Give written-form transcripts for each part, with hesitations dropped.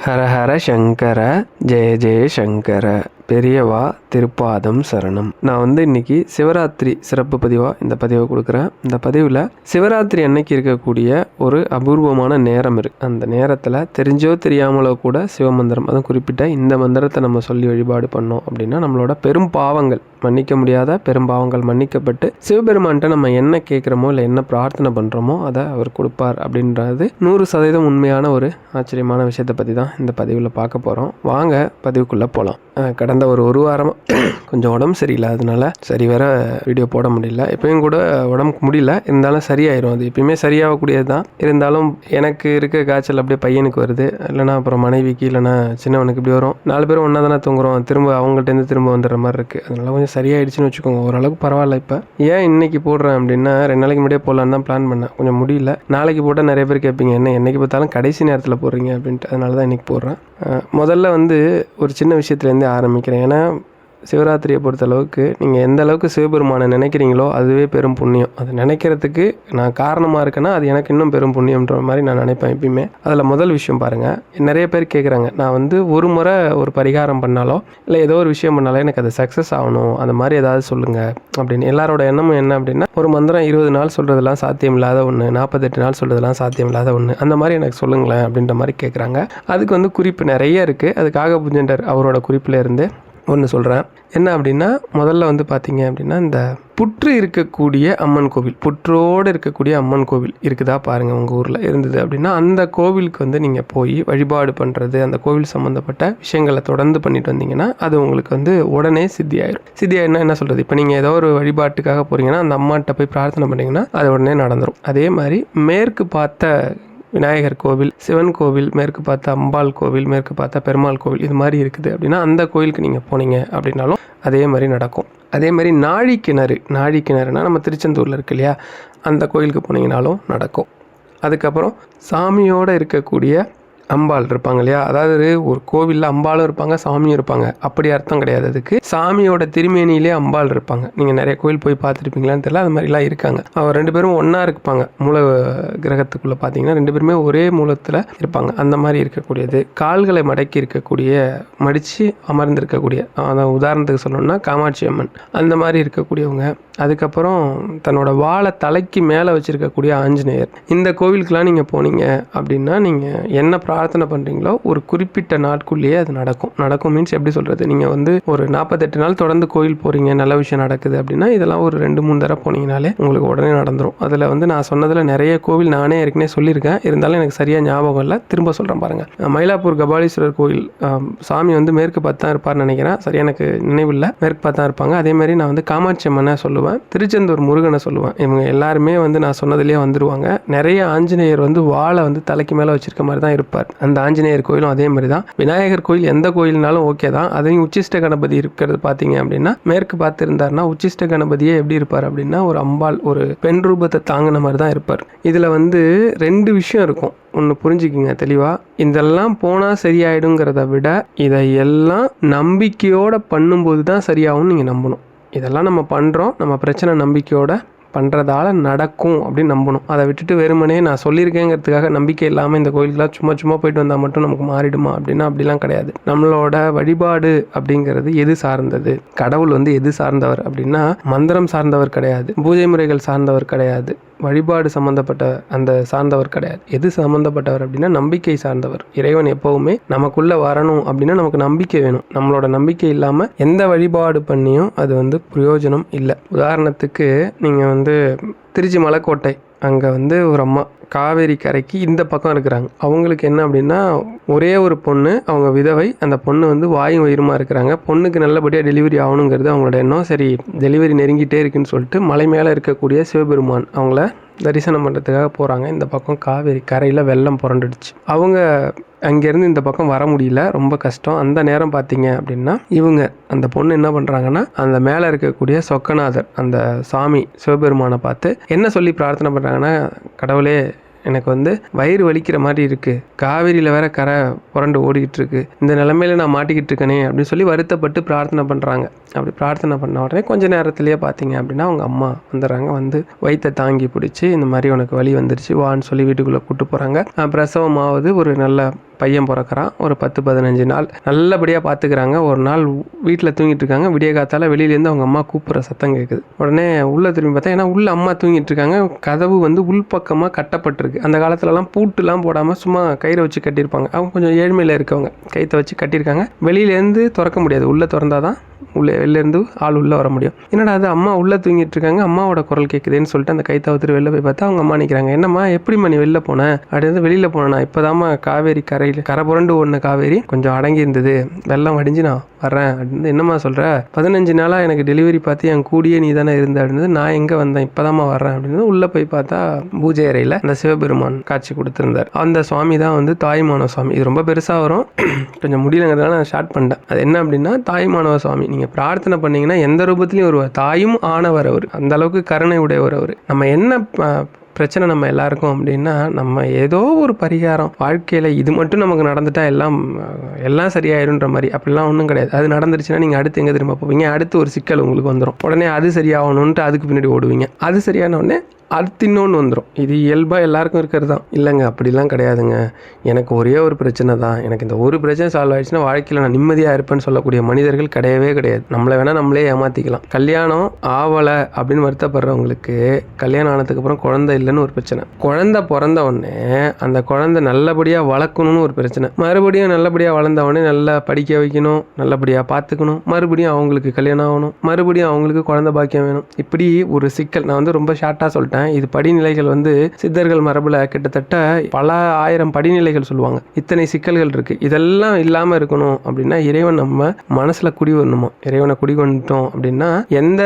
ஹர ஹர சங்கர, ஜெய ஜெய சங்கர, பெரியவா திருப்பாதம் சரணம். நான் இன்னைக்கு சிவராத்திரி சிறப்பு பதிவாக இந்த பதிவை கொடுக்குறேன். இந்த பதிவில் சிவராத்திரி அன்னைக்கு இருக்கக்கூடிய ஒரு அபூர்வமான நேரம் இருக்குது. அந்த நேரத்தில் தெரிஞ்சோ தெரியாமலோ கூட சிவமந்திரம், அதுவும் குறிப்பிட்ட இந்த மந்திரத்தை நம்ம சொல்லி வழிபாடு பண்ணோம் அப்படின்னா நம்மளோட பெரும் பாவங்கள், மன்னிக்க முடியாத பெரும் பாவங்கள் மன்னிக்கப்பட்டு சிவபெருமான்கிட்ட நம்ம என்ன கேட்குறோமோ இல்லை என்ன பிரார்த்தனை பண்ணுறோமோ அதை அவர் கொடுப்பார் அப்படின்றது 100% உண்மையான ஒரு ஆச்சரியமான விஷயத்தை பற்றி தான் இந்த பதிவில் பார்க்க போகிறோம். வாங்க பதிவுக்குள்ளே போகலாம். கடந்த ஒரு வாரமாக கொஞ்சம் உடம்பு சரியில்லாததுனால சரி வேற வீடியோ போட முடியல. எப்பயும் கூட உடம்புக்கு முடியல, இருந்தாலும் சரியாயிரும். அது எப்பயுமே சரியாகக்கூடியது தான். இருந்தாலும் எனக்கு இருக்க காய்ச்சல் அப்படியே பையனுக்கு வருது, இல்லைனா அப்புறம் மனைவிக்கு, இல்லைனா சின்னவனுக்கு இப்படி வரும். 4 பேரும் ஒன்றா தானே தூங்குறோம், திரும்ப அவங்கள்ட்டேருந்து திரும்ப வந்துடுற மாதிரி இருக்குது. அதனால கொஞ்சம் சரியாயிடுச்சுன்னு வச்சுக்கோங்க. ஓரளவுக்கு பரவாயில்ல. இப்போ ஏன் இன்னைக்கு போடுறேன் அப்படின்னா 2 நாளைக்கு முன்னாடியே போடலான்னு தான் பிளான் பண்ணேன். கொஞ்சம் முடியல. நாளைக்கு போட்டால் நிறைய பேர் கேட்பீங்க, என்ன என்னைக்கு பார்த்தாலும் கடைசி நேரத்தில் போடுறீங்க அப்படின்ட்டு. அதனால தான் இன்றைக்கி போடுறேன். முதல்ல ஒரு சின்ன விஷயத்துலேருந்து ஆரம்பிக்கிறேன். ஏன்னா சிவராத்திரியை பொறுத்தளவுக்கு நீங்கள் எந்த அளவுக்கு சிவபெருமானை நினைக்கிறீங்களோ அதுவே பெரும் புண்ணியம். அது நினைக்கிறதுக்கு நான் காரணமாக இருக்கேன்னா அது எனக்கு இன்னும் பெரும் புண்ணியம்ன்ற மாதிரி நான் நினைப்பேன் எப்பயுமே. அதில் முதல் விஷயம் பாருங்கள், நிறைய பேர் கேட்குறாங்க, நான் ஒரு முறை ஒரு பரிகாரம் பண்ணாலோ இல்லை ஏதோ ஒரு விஷயம் பண்ணாலோ எனக்கு அது சக்ஸஸ் ஆகணும், அந்த மாதிரி ஏதாவது சொல்லுங்கள் அப்படின்னு. எல்லாரோட எண்ணமும் என்ன அப்படின்னா, ஒரு மந்திரம் 20 நாள் சொல்கிறதுலாம் சாத்தியம் இல்லாத ஒன்று, 48 நாள் சொல்கிறதுலாம் சாத்தியம் இல்லாத ஒன்று, அந்த மாதிரி எனக்கு சொல்லுங்களேன் அப்படின்ற மாதிரி கேட்குறாங்க. அதுக்கு குறிப்பு நிறைய இருக்குது. அதுக்காக புஜண்டர் அவரோட குறிப்பில் இருந்து ஒன்று சொல்கிறேன். என்ன அப்படின்னா, முதல்ல பார்த்தீங்க அப்படின்னா, இந்த புற்று இருக்கக்கூடிய அம்மன் கோவில், புற்றோடு இருக்கக்கூடிய அம்மன் கோவில் இருக்குதா பாருங்கள். உங்கள் ஊரில் இருந்தது அப்படின்னா அந்த கோவிலுக்கு நீங்கள் போய் வழிபாடு பண்ணுறது, அந்த கோவில் சம்மந்தப்பட்ட விஷயங்களை தொடர்ந்து பண்ணிட்டு வந்தீங்கன்னா அது உங்களுக்கு உடனே சித்தியாயிரும். சித்தியாயிருன்னா என்ன சொல்கிறது, இப்போ நீங்கள் ஏதோ ஒரு வழிபாட்டுக்காக போகிறீங்கன்னா அந்த அம்மாட்ட போய் பிரார்த்தனை பண்ணிங்கன்னா அது உடனே நடந்துடும். அதே மாதிரி மேற்கு பார்த்த விநாயகர் கோவில், சிவன் கோவில், மேற்கு பார்த்த அம்பாள் கோவில், மேற்கு பார்த்த பெருமாள் கோவில், இது மாதிரி இருக்குது அப்படின்னா அந்த கோவிலுக்கு நீங்கள் போனீங்க அப்படின்னாலும் அதே மாதிரி நடக்கும். அதே மாதிரி நாழிக்கிணறுனா நம்ம திருச்செந்தூரில் இருக்கு இல்லையா, அந்த கோவிலுக்கு போனீங்கனாலும் நடக்கும். அதுக்கப்புறம் சாமியோடு இருக்கக்கூடிய அம்பாள் இருப்பாங்க இல்லையா, அதாவது ஒரு கோவிலில் அம்பாளும் இருப்பாங்க சாமியும் இருப்பாங்க, அப்படி அர்த்தம் கிடையாது. அதுக்கு சாமியோட திருமேனியிலே அம்பாள் இருப்பாங்க. நீங்கள் நிறைய கோவில் போய் பார்த்துருப்பீங்களான்னு தெரியல, அது மாதிரிலாம் இருக்காங்க. அவர் 2 பேரும் ஒன்றா இருப்பாங்க. மூல கிரகத்துக்குள்ளே பார்த்தீங்கன்னா 2 பேருமே ஒரே மூலத்தில் இருப்பாங்க. அந்த மாதிரி இருக்கக்கூடியது. கால்களை மடக்கி இருக்கக்கூடிய, மடித்து அமர்ந்திருக்கக்கூடிய, அதான் உதாரணத்துக்கு சொல்லணும்னா காமாட்சி அம்மன், அந்த மாதிரி இருக்கக்கூடியவங்க. அதுக்கப்புறம் தன்னோட வாழை தலைக்கு மேலே வச்சுருக்கக்கூடிய ஆஞ்சநேயர். இந்த கோவிலுக்கெலாம் நீங்கள் போனீங்க அப்படின்னா நீங்கள் என்ன பிரார்த்தனை பண்ணுறீங்களோ ஒரு குறிப்பிட்ட நாட்குள்ளேயே அது நடக்கும். மீன்ஸ் எப்படி சொல்கிறது, நீங்கள் ஒரு 48 நாள் தொடர்ந்து கோயில் போகிறீங்க, நல்ல விஷயம் நடக்குது அப்படின்னா இதெல்லாம் ஒரு 2-3 தடவை போனீங்கனாலே உங்களுக்கு உடனே நடந்துடும். அதில் நான் சொன்னதில் நிறைய கோவில் நானே ஏற்கனவே சொல்லியிருக்கேன், இருந்தாலும் எனக்கு சரியாக ஞாபகம் இல்லை, திரும்ப சொல்கிறேன் பாருங்கள். மயிலாப்பூர் கபாலீஸ்வரர் கோயில் சாமி மேற்கு பார்த்து தான் இருப்பார்னு நினைக்கிறேன், சரியா எனக்கு நினைவில்லை, மேற்கு பார்த்து தான் இருப்பாங்க. அதே மாதிரி நான் காமாட்சி அம்மனை சொல்லுவேன், திருச்செந்தூர் முருகனை சொல்லுவேன். இவங்க எல்லாருமே நான் சொன்னதுலேயே வந்துடுவாங்க. நிறைய ஆஞ்சநேயர் வாழை தலைக்கு மேலே வச்சிருக்க மாதிரி தான் இருப்பார். அந்த ஆஞ்சநேயர் கோயிலும் அதே மாதிரி தான். விநாயகர் கோயில் எந்த கோயில்னாலும் ஓகே தான். அதையும் உச்சிஷ்ட கணபதி இருக்கிறது பார்த்தீங்க அப்படின்னா மேற்கு பார்த்து இருந்தார்னா உச்சிஷ்ட கணபதியே எப்படி இருப்பார் அப்படின்னா ஒரு அம்பாள், ஒரு பெண் ரூபத்தை தாங்கின மாதிரி தான் இருப்பார். இதில் 2 விஷயம் இருக்கும். ஒன்று புரிஞ்சுக்கிங்க தெளிவாக, இதெல்லாம் போனால் சரியாயிடுங்கிறத விட இதையெல்லாம் நம்பிக்கையோடு பண்ணும்போது தான் சரியாகும்னு நீங்கள் நம்பணும். இதெல்லாம் நம்ம பண்ணுறோம், நம்ம பிரச்சனை நம்பிக்கையோட பண்ணுறதால நடக்கும் அப்படின்னு நம்பணும். அதை விட்டுட்டு வெறுமனே நான் சொல்லியிருக்கேங்கிறதுக்காக நம்பிக்கை இல்லாமல் இந்த கோயிலுக்குலாம் சும்மா போயிட்டு வந்தால் மட்டும் நமக்கு மாறிடுமா அப்படின்னா அப்படிலாம் கிடையாது. நம்மளோட வழிபாடு அப்படிங்கிறது எது சார்ந்தது, கடவுள் எது சார்ந்தவர் அப்படின்னா மந்திரம் சார்ந்தவர் கிடையாது, பூஜை முறைகள் சார்ந்தவர் கிடையாது, வழிபாடு சம்மந்தப்பட்ட அந்த சார்ந்தவர் கிடையாது. எது சம்மந்தப்பட்டவர் அப்படின்னா நம்பிக்கை சார்ந்தவர். இறைவன் எப்போவுமே நமக்குள்ளே வரணும் அப்படின்னா நமக்கு நம்பிக்கை வேணும். நம்மளோட நம்பிக்கை இல்லாமல் எந்த வழிபாடு பண்ணியும் அது பிரயோஜனம் இல்லை. உதாரணத்துக்கு நீங்கள் திருச்சி மலைக்கோட்டை, அங்கே ஒரு அம்மா காவேரி கரைக்கு இந்த பக்கம் இருக்கிறாங்க. அவங்களுக்கு என்ன அப்படின்னா ஒரே ஒரு பொண்ணு, அவங்க விதவை. அந்த பொண்ணு வாயும் வயிறுமா இருக்கிறாங்க. பொண்ணுக்கு நல்லபடியாக டெலிவரி ஆகணுங்கிறது அவங்களோட எண்ணம். சரி, டெலிவரி நெருங்கிட்டே இருக்குன்னு சொல்லிட்டு மலை மேலே இருக்கக்கூடிய சிவபெருமான் அவங்கள தரிசனம் பண்ணுறதுக்காக போகிறாங்க. இந்த பக்கம் காவேரி கரையில் வெள்ளம் புரண்டுடுச்சு. அவங்க அங்கேருந்து இந்த பக்கம் வர முடியல, ரொம்ப கஷ்டம். அந்த நேரம் பார்த்தீங்க அப்படின்னா இவங்க அந்த பொண்ணு என்ன பண்ணுறாங்கன்னா அந்த மேலே இருக்கக்கூடிய சொக்கநாதர், அந்த சாமி சிவபெருமானை பார்த்து என்ன சொல்லி பிரார்த்தனை பண்ணுறாங்கன்னா, கடவுளே எனக்கு வயிறு வலிக்கிற மாதிரி இருக்குது, காவேரியில் வேற கரை புரண்டு ஓடிக்கிட்டு இருக்கு, இந்த நிலைமையில நான் மாட்டிக்கிட்டு இருக்கனே அப்படின்னு சொல்லி வருத்தப்பட்டு பிரார்த்தனை பண்ணுறாங்க. அப்படி பிரார்த்தனை பண்ண உடனே கொஞ்ச நேரத்துலேயே பார்த்தீங்க அப்படின்னா அவங்க அம்மா வந்துடுறாங்க. வயிற்றை தாங்கி பிடிச்சி இந்த மாதிரி உனக்கு வலி வந்துருச்சு வான்னு சொல்லி வீட்டுக்குள்ளே கூப்பிட்டு போகிறாங்க. பிரசவமாவது ஒரு நல்ல பையன் பிறக்கிறான். ஒரு 10-15 நாள் நல்லபடியாக பார்த்துக்கிறாங்க. ஒரு நாள் வீட்டில் தூங்கிட்டு இருக்காங்க. விடிய காத்தால வெளியிலேருந்து அவங்க அம்மா கூப்பிட்ற சத்தம் கேட்குது. உடனே உள்ளே திரும்பி பார்த்தா, ஏன்னா உள்ள அம்மா தூங்கிட்டு இருக்காங்க. கதவு வந்து உள்பக்கமாக கட்டப்பட்டிருக்கு. அந்த காலத்துலலாம் பூட்டுலாம் போடாமல் சும்மா கயிறை வச்சு கட்டியிருப்பாங்க. அவங்க கொஞ்சம் ஏழ்மையில் இருக்கவங்க கயிற்றை வச்சு கட்டியிருக்காங்க. வெளியிலேருந்து திறக்க முடியாது. உள்ளே திறந்தாதான் வெளிலேருந்து ஆள் உள்ளே வர முடியும். என்னடா அது, அம்மா உள்ளே தூங்கிட்டு இருக்காங்க, அம்மாவோட குரல் கேட்குதுன்னு சொல்லிட்டு அந்த கைத்தை ஒருத்தர் வெளில போய் பார்த்தா அவங்க அம்மா நிற்கிறாங்க. என்னம்மா எப்படிம்மா நீ வெளில போனேன் அப்படின்னு. வெளியில் போனேன், இப்போதாம்மா காவேரி கரையில் கரை புரண்டு ஓடின காவேரி கொஞ்சம் அடங்கி இருந்தது, வெள்ளம் வடிஞ்சு நான் வரேன் அப்படின்னு. என்னம்மா சொல்கிற, 15 நாளாக எனக்கு டெலிவரி பார்த்து என் கூடியே நீ தானே இருந்த அப்படின்னு. நான் எங்கே வந்தேன், இப்போதாம்மா வரேன் அப்படின்னு. உள்ளே போய் பார்த்தா பூஜை அறையில் அந்த சிவபெருமான் காட்சி கொடுத்துருந்தார். அந்த சுவாமி தான் வந்து தாய்மானவ சுவாமி. இது ரொம்ப பெருசாக வரும், கொஞ்சம் முடியலங்கிறதுனால நான் ஸ்டார்ட் பண்ணிட்டேன். அது என்ன அப்படின்னா, தாய்மானவ சுவாமி. நீங்கள் பிரார்த்தனை பண்ணீங்கன்னா எந்த ரூபத்துலையும் வருவார். தாயும் ஆனவர் அவர், அந்த அளவுக்கு கருணை உடையவர் அவர். நம்ம என்ன பிரச்சனை நம்ம எல்லாருக்கும் அப்படின்னா, நம்ம ஏதோ ஒரு பரிகாரம் வாழ்க்கையில் இது மட்டும் நமக்கு நடந்துட்டா எல்லாம் சரியாயிருன்ற மாதிரி, அப்படிலாம் ஒன்றும் கிடையாது. அது நடந்துருச்சுன்னா நீங்கள் அடுத்து எங்கே திரும்ப போவீங்க, அடுத்து ஒரு சிக்கல் உங்களுக்கு வந்துடும். உடனே அது சரியாகணுன்ட்டு அதுக்கு பின்னாடி ஓடுவீங்க. அது சரியான உடனே அடுத்து இன்னொன்று வந்துடும். இது இயல்பாக எல்லாருக்கும் இருக்கிறது தான். இல்லைங்க அப்படிலாம் கிடையாதுங்க, எனக்கு ஒரே ஒரு பிரச்சனை தான், எனக்கு இந்த ஒரு பிரச்சனை சால்வ் ஆகிடுச்சுன்னா வாழ்க்கையில் நான் நிம்மதியாக இருப்பேன்னு சொல்லக்கூடிய மனிதர்கள் கிடையவே கிடையாது. நம்மளை வேணால் நம்மளே ஏமாற்றிக்கலாம். கல்யாணம் ஆவலை அப்படின்னு வருத்தப்படுறவங்களுக்கு கல்யாணம் ஆனதுக்கு அப்புறம் குழந்தை இல்லைன்னு ஒரு பிரச்சனை. குழந்தை பிறந்த உடனே அந்த குழந்தை நல்லபடியாக வளர்க்கணும்னு ஒரு பிரச்சனை. மறுபடியும் நல்லபடியாக வளர்ந்த உடனே நல்லா படிக்க வைக்கணும், நல்லபடியாக பார்த்துக்கணும், மறுபடியும் அவங்களுக்கு கல்யாணம் ஆகணும், மறுபடியும் அவங்களுக்கு குழந்தை பாக்கியம் வேணும். இப்படி ஒரு சிக்கல். நான் வந்து ரொம்ப ஷார்ட்டாக சொல்லிட்டேன். இது படிநிலைகள் வந்து சித்தர்கள் மரபுல கிட்டத்தட்ட பல ஆயிரம் படிநிலைகள் சொல்லுவாங்க. இத்தனை சிக்கல்கள் இருக்கு. இதெல்லாம் இல்லாம இருக்கணும் அப்படின்னா இறைவன் நம்ம மனசுல குடி வரணுமா. இறைவனை குடி கொண்டுட்டோம் அப்படின்னா எந்த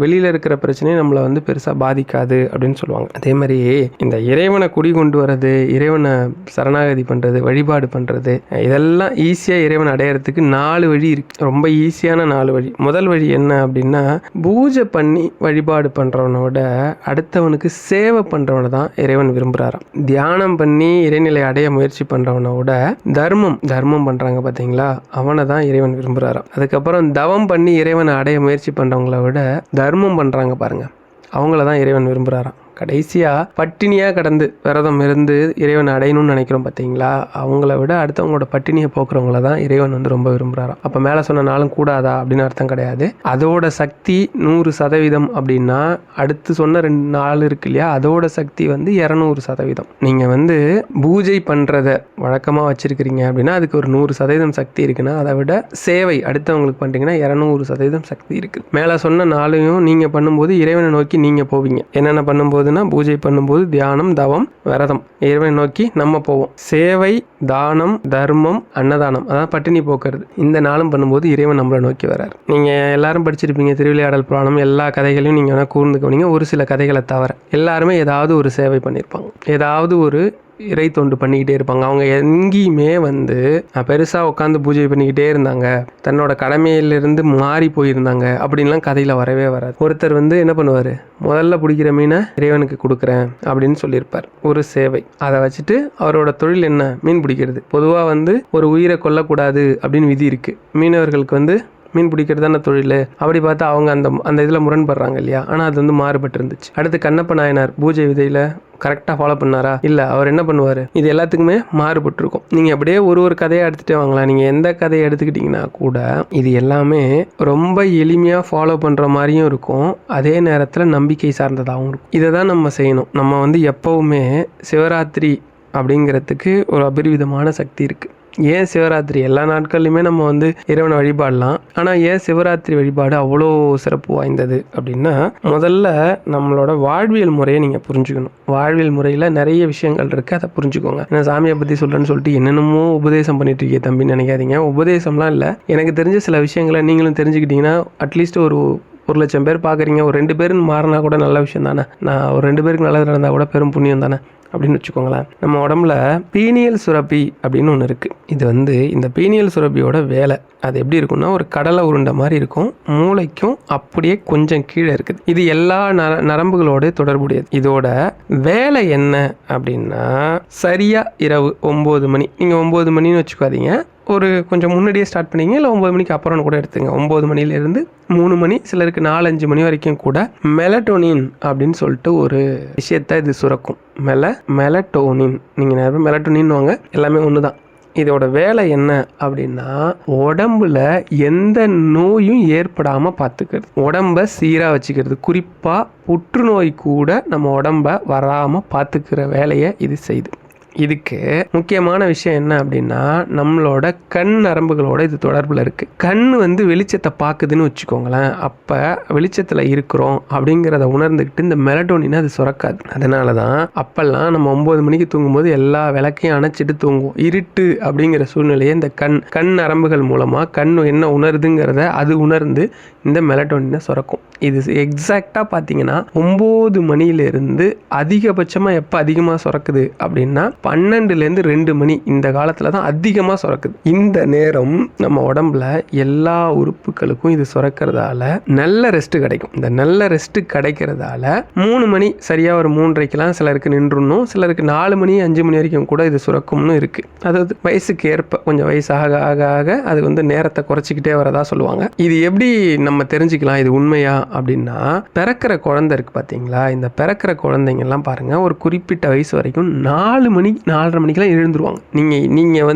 வெளியில இருக்கிற பிரச்சனையும் நம்மளை வந்து பெருசா பாதிக்காது அப்படின்னு சொல்லுவாங்க. அதே மாதிரி இந்த இறைவனை குடி கொண்டு வர்றது, இறைவனை சரணாகதி பண்றது, வழிபாடு பண்றது, இதெல்லாம் ஈஸியா இறைவன் அடையறதுக்கு 4 வழி இருக்கு. ரொம்ப ஈஸியான 4 வழி. முதல் வழி என்ன அப்படின்னா, பூஜை பண்ணி வழிபாடு பண்றவனோட அடுத்தவனுக்கு சேவை பண்றவனை தான் இறைவன் விரும்புறாராம். தியானம் பண்ணி இறைநிலை அடைய முயற்சி பண்றவனோட தர்மம் பண்றாங்க பாத்தீங்களா, அவனை தான் இறைவன் விரும்புறாராம். அதுக்கப்புறம் தவம் பண்ணி இறைவனை அடைய முயற்சி பண்றவங்கள விட தர்மம் பண்றாங்க பாருங்க, அவங்கள தான் இறைவன் விரும்புறாராம். கடைசியாக பட்டினியாக கடந்து விரதம் இருந்து இறைவன் அடையணும்னு நினைக்கிறோம் பார்த்தீங்களா, அவங்கள விட அடுத்தவங்களோட பட்டினியை போக்குறவங்கள தான் இறைவன் வந்து ரொம்ப விரும்புகிறாராம். அப்போ மேலே சொன்ன நாளும் கூடாதா அப்படின்னு அர்த்தம் கிடையாது. அதோட சக்தி 100% அப்படின்னா அடுத்து சொன்ன 2 நாள் இருக்கு இல்லையா, அதோட சக்தி வந்து 200%. நீங்கள் வந்து பூஜை பண்ணுறத வழக்கமாக வச்சுருக்கிறீங்க அப்படின்னா அதுக்கு ஒரு 100% சக்தி இருக்குன்னா, அதை விட சேவை அடுத்தவங்களுக்கு பண்ணுறீங்கன்னா 200% சக்தி இருக்குது. மேலே சொன்ன நாளையும் நீங்கள் பண்ணும்போது இறைவனை நோக்கி நீங்கள் போவீங்க. என்னென்ன பண்ணும்போது பூஜை பண்ணும்போது தியானம், தவம், விரதம், இறைவனை நோக்கி நம்ம போவோம். சேவை, தானம், தர்மம், அன்னதானம், அதாவது பட்டினி போக்குறது, இந்த நாளும் பண்ணும்போது இறைவன் நம்மளை நோக்கி வர்றாரு. நீங்க எல்லாரும் படிச்சிருப்பீங்க திருவிளையாடல் புராணம். எல்லா கதைகளையும் நீங்க வேணா கூர்ந்து கவனிங்க. ஒரு சில கதைகளை தவிர எல்லாருமே ஏதாவது ஒரு சேவை பண்ணியிருப்பாங்க, ஏதாவது ஒரு இறை தொண்டு பண்ணிக்கிட்டே இருப்பாங்க. அவங்க எங்கேயுமே வந்து பெருசாக உட்காந்து பூஜை பண்ணிக்கிட்டே இருந்தாங்க, தன்னோட கடமையிலிருந்து மாறி போயிருந்தாங்க அப்படின்லாம் கதையில் வரவே வராது. ஒருத்தர் வந்து என்ன பண்ணுவார், முதல்ல பிடிக்கிற மீனை இறைவனுக்கு கொடுக்குறேன் அப்படின்னு சொல்லியிருப்பார், ஒரு சேவை. அதை வச்சுட்டு அவரோட தொழில் என்ன, மீன் பிடிக்கிறது. பொதுவாக வந்து ஒரு உயிரை கொல்லக்கூடாது அப்படின்னு விதி இருக்குது. மீனவர்களுக்கு வந்து மீன் பிடிக்கிறது தானே தொழில். அப்படி பார்த்தா அவங்க அந்த இதில் முரண்படுறாங்க இல்லையா. ஆனால் அது வந்து மாறுபட்டு இருந்துச்சு. அடுத்து கண்ணப்ப நாயனார் பூஜை விதையில் கரெக்டாக ஃபாலோ பண்ணாரா? இல்லை. அவர் என்ன பண்ணுவார், இது எல்லாத்துக்குமே மாறுபட்டிருக்கும். நீங்கள் அப்படியே ஒரு கதையை எடுத்துகிட்டே வாங்கலாம். நீங்கள் எந்த கதையை எடுத்துக்கிட்டிங்கன்னா கூட இது எல்லாமே ரொம்ப எளிமையாக ஃபாலோ பண்ணுற மாதிரியும் இருக்கும், அதே நேரத்தில் நம்பிக்கை சார்ந்ததாகவும் இருக்கும். இதை தான் நம்ம செய்யணும். நம்ம வந்து எப்போவுமே சிவராத்திரி அப்படிங்கிறதுக்கு ஒரு அபரிவிதமான சக்தி இருக்குது. ஏன் சிவராத்திரி எல்லா நாட்கள்லையுமே நம்ம வந்து இறைவனை வழிபாடலாம், ஆனால் ஏன் சிவராத்திரி வழிபாடு அவ்வளோ சிறப்பு வாய்ந்தது அப்படின்னா, முதல்ல நம்மளோட வாழ்வியல் முறையை நீங்கள் புரிஞ்சுக்கணும். வாழ்வியல் முறையில் நிறைய விஷயங்கள் இருக்குது, அதை புரிஞ்சுக்கோங்க. நான் சாமியை பற்றி சொல்கிறேன்னு சொல்லிட்டு என்னென்னமோ உபதேசம் பண்ணிட்டு இருக்கே தம்பின்னு நினைக்காதீங்க. உபதேசம்லாம் இல்லை, எனக்கு தெரிஞ்ச சில விஷயங்களை நீங்களும் தெரிஞ்சுக்கிட்டிங்கன்னா அட்லீஸ்ட் ஒரு 1,00,000 பேர் பார்க்குறீங்க, ஒரு 2 பேருன்னு மாறினா கூட நல்ல விஷயம் தானே. நான் ஒரு 2 பேருக்கு நல்லது நடந்தால் கூட பெரும் புண்ணியம் தானே அப்படின்னு வச்சுக்கோங்களேன். நம்ம உடம்புல பீனியல் சுரப்பி அப்படின்னு ஒன்று இருக்குது. இது வந்து இந்த பீனியல் சுரப்பியோட வேலை அது எப்படி இருக்குன்னா, ஒரு கடலை உருண்டை மாதிரி இருக்கும், மூளைக்கும் அப்படியே கொஞ்சம் கீழே இருக்குது. இது எல்லா நரம்புகளோட தொடர்புடையது. இதோட வேலை என்ன அப்படின்னா, சரியாக இரவு 9 மணி, நீங்கள் 9 மணின்னு வச்சுக்காதீங்க, ஒரு கொஞ்சம் முன்னாடியே ஸ்டார்ட் பண்ணிங்க, இல்லை 9 மணிக்கு அப்புறம் கூட எடுத்துங்க. 9 மணிலேருந்து 3 மணி, சிலருக்கு 4-5 மணி வரைக்கும் கூட மெலட்டோனின் அப்படின்னு சொல்லிட்டு ஒரு விஷயத்தை இது சுரக்கும். மெலட்டோனின், நீங்கள் நேரம் மெலட்டோனின் வாங்க, எல்லாமே ஒன்று தான். இதோட வேலை என்ன அப்படின்னா உடம்புல எந்த நோயும் ஏற்படாமல் பார்த்துக்கிறது, உடம்ப சீராக வச்சுக்கிறது. குறிப்பாக புற்றுநோய் கூட நம்ம உடம்ப வராமல் பார்த்துக்கிற வேலையை இது செய்யுது. இதுக்கு முக்கியமான விஷயம் என்ன அப்படின்னா நம்மளோட கண் நரம்புகளோட இது தொடர்பில் இருக்குது. கண் வெளிச்சத்தை பார்க்குதுன்னு வச்சுக்கோங்களேன். அப்போ வெளிச்சத்தில் இருக்கிறோம் அப்படிங்கிறத உணர்ந்துக்கிட்டு இந்த மெலட்டோனின் அது சுரக்காது. அதனால தான் அப்போல்லாம் நம்ம 9 மணிக்கு தூங்கும்போது எல்லா விளக்கையும் அணைச்சிட்டு தூங்குவோம். இருட்டு அப்படிங்கிற சூழ்நிலையை இந்த கண் நரம்புகள் மூலமாக கண் என்ன உணருதுங்கிறத அது உணர்ந்து இந்த மெலட்டோனினை சுரக்கும். இது எக்ஸாக்டாக பார்த்தீங்கன்னா 9 மணியிலிருந்து அதிகபட்சமாக எப்போ அதிகமாக சுரக்குது அப்படின்னா 12லேருந்து 2 மணி இந்த காலத்தில் தான் அதிகமாக சுரக்குது. இந்த நேரம் நம்ம உடம்புல எல்லா உறுப்புகளுக்கும் இது சுரக்கிறதால நல்ல ரெஸ்ட் கிடைக்கும். இந்த நல்ல ரெஸ்ட் கிடைக்கிறதால 3 மணி சரியாக ஒரு 3:30க்கெல்லாம் சிலருக்கு நின்றுணும், சிலருக்கு 4 மணி 5 மணி வரைக்கும் கூட இது சுரக்கும்னு இருக்குது. அதாவது வயசுக்கு ஏற்ப கொஞ்சம் வயசு ஆக ஆக ஆக அது நேரத்தை குறைச்சிக்கிட்டே வரதா சொல்லுவாங்க. இது எப்படி நம்ம தெரிஞ்சுக்கலாம் இது உண்மையா அப்படின்னா, பிறக்கிற குழந்தை இருக்குது பார்த்தீங்களா, இந்த பிறக்கிற குழந்தைங்கெல்லாம் பாருங்கள் ஒரு குறிப்பிட்ட வயசு வரைக்கும் 4 மணி 4:30 மணிக்கெல்லாம் எழுந்துருவாங்க. நீங்கள்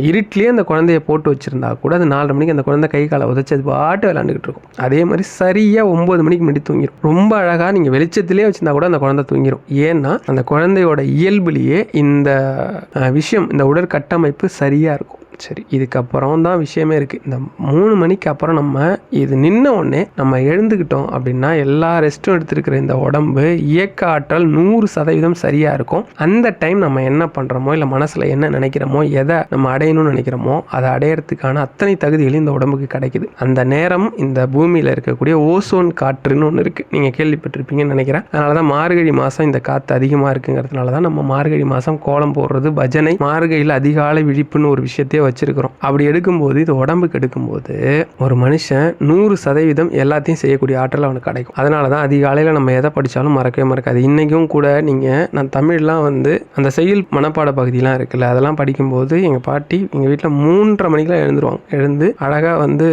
இருட்டிலேயே அந்த குழந்தைய போட்டு வச்சுருந்தா கூட அது 4:30 மணிக்கு அந்த குழந்தை கை காலை உதச்சி அது பாட்டு விளையாண்டுக்கிட்டு இருக்கும். அதே மாதிரி சரியாக 9 மணிக்கு முன்னாடி தூங்கிடும். ரொம்ப அழகாக நீங்கள் வெளிச்சத்திலே வச்சுருந்தா கூட அந்த குழந்தை தூங்கிடும். ஏன்னா அந்த குழந்தையோட இயல்புலேயே இந்த விஷயம், இந்த உடற்கட்டமைப்பு சரியாக இருக்கும். சரி, இதுக்கப்புறம் தான் விஷயமே இருக்குது. இந்த 3 மணிக்கு அப்புறம் நம்ம இது நின்ன உடனே நம்ம எழுந்துக்கிட்டோம் அப்படின்னா எல்லா ரெஸ்ட்டும் எடுத்துருக்கிற இந்த உடம்பு இயக்க ஆற்றல் 100% சரியாக இருக்கும். அந்த டைம் நம்ம என்ன பண்ணுறோமோ இல்லை மனசில் என்ன நினைக்கிறோமோ, எதை நம்ம அடையணும்னு நினைக்கிறோமோ அதை அடையிறதுக்கான அத்தனை தகுதிகளும் இந்த உடம்புக்கு கிடைக்குது. அந்த நேரம் இந்த பூமியில் இருக்கக்கூடிய ஓசோன் காற்றுன்னு ஒன்று இருக்குது, நீங்கள் கேள்விப்பட்டிருப்பீங்கன்னு நினைக்கிறேன். அதனால தான் மார்கழி மாதம் இந்த காற்று அதிகமாக இருக்குங்கிறதுனால தான் நம்ம மார்கழி மாதம் கோலம் போடுறது, பஜனை, மார்கழியில் அதிகாலை விழிப்புன்னு ஒரு விஷயத்தையே வச்சிருக்கிறோம். அப்படி எடுக்கும்போது இது உடம்புக்கு எடுக்கும்போது ஒரு மனுஷன் 100% எல்லாத்தையும் செய்யக்கூடிய ஆற்றல் அவனுக்கு கிடைக்கும். அதனால தான் அதிகாலையில் நம்ம எதை படித்தாலும் மறக்கவே மறக்காது. இன்றைக்கும் கூட நான் தமிழ்லாம் அந்த செய்யுள் மனப்பாட பகுதியெலாம் இருக்குல்ல, அதெல்லாம் படிக்கும்போது எங்கள் பாட்டி எங்கள் வீட்டில் 3:30 மணிக்கெலாம் எழுந்துருவாங்க. எழுந்து அழகாக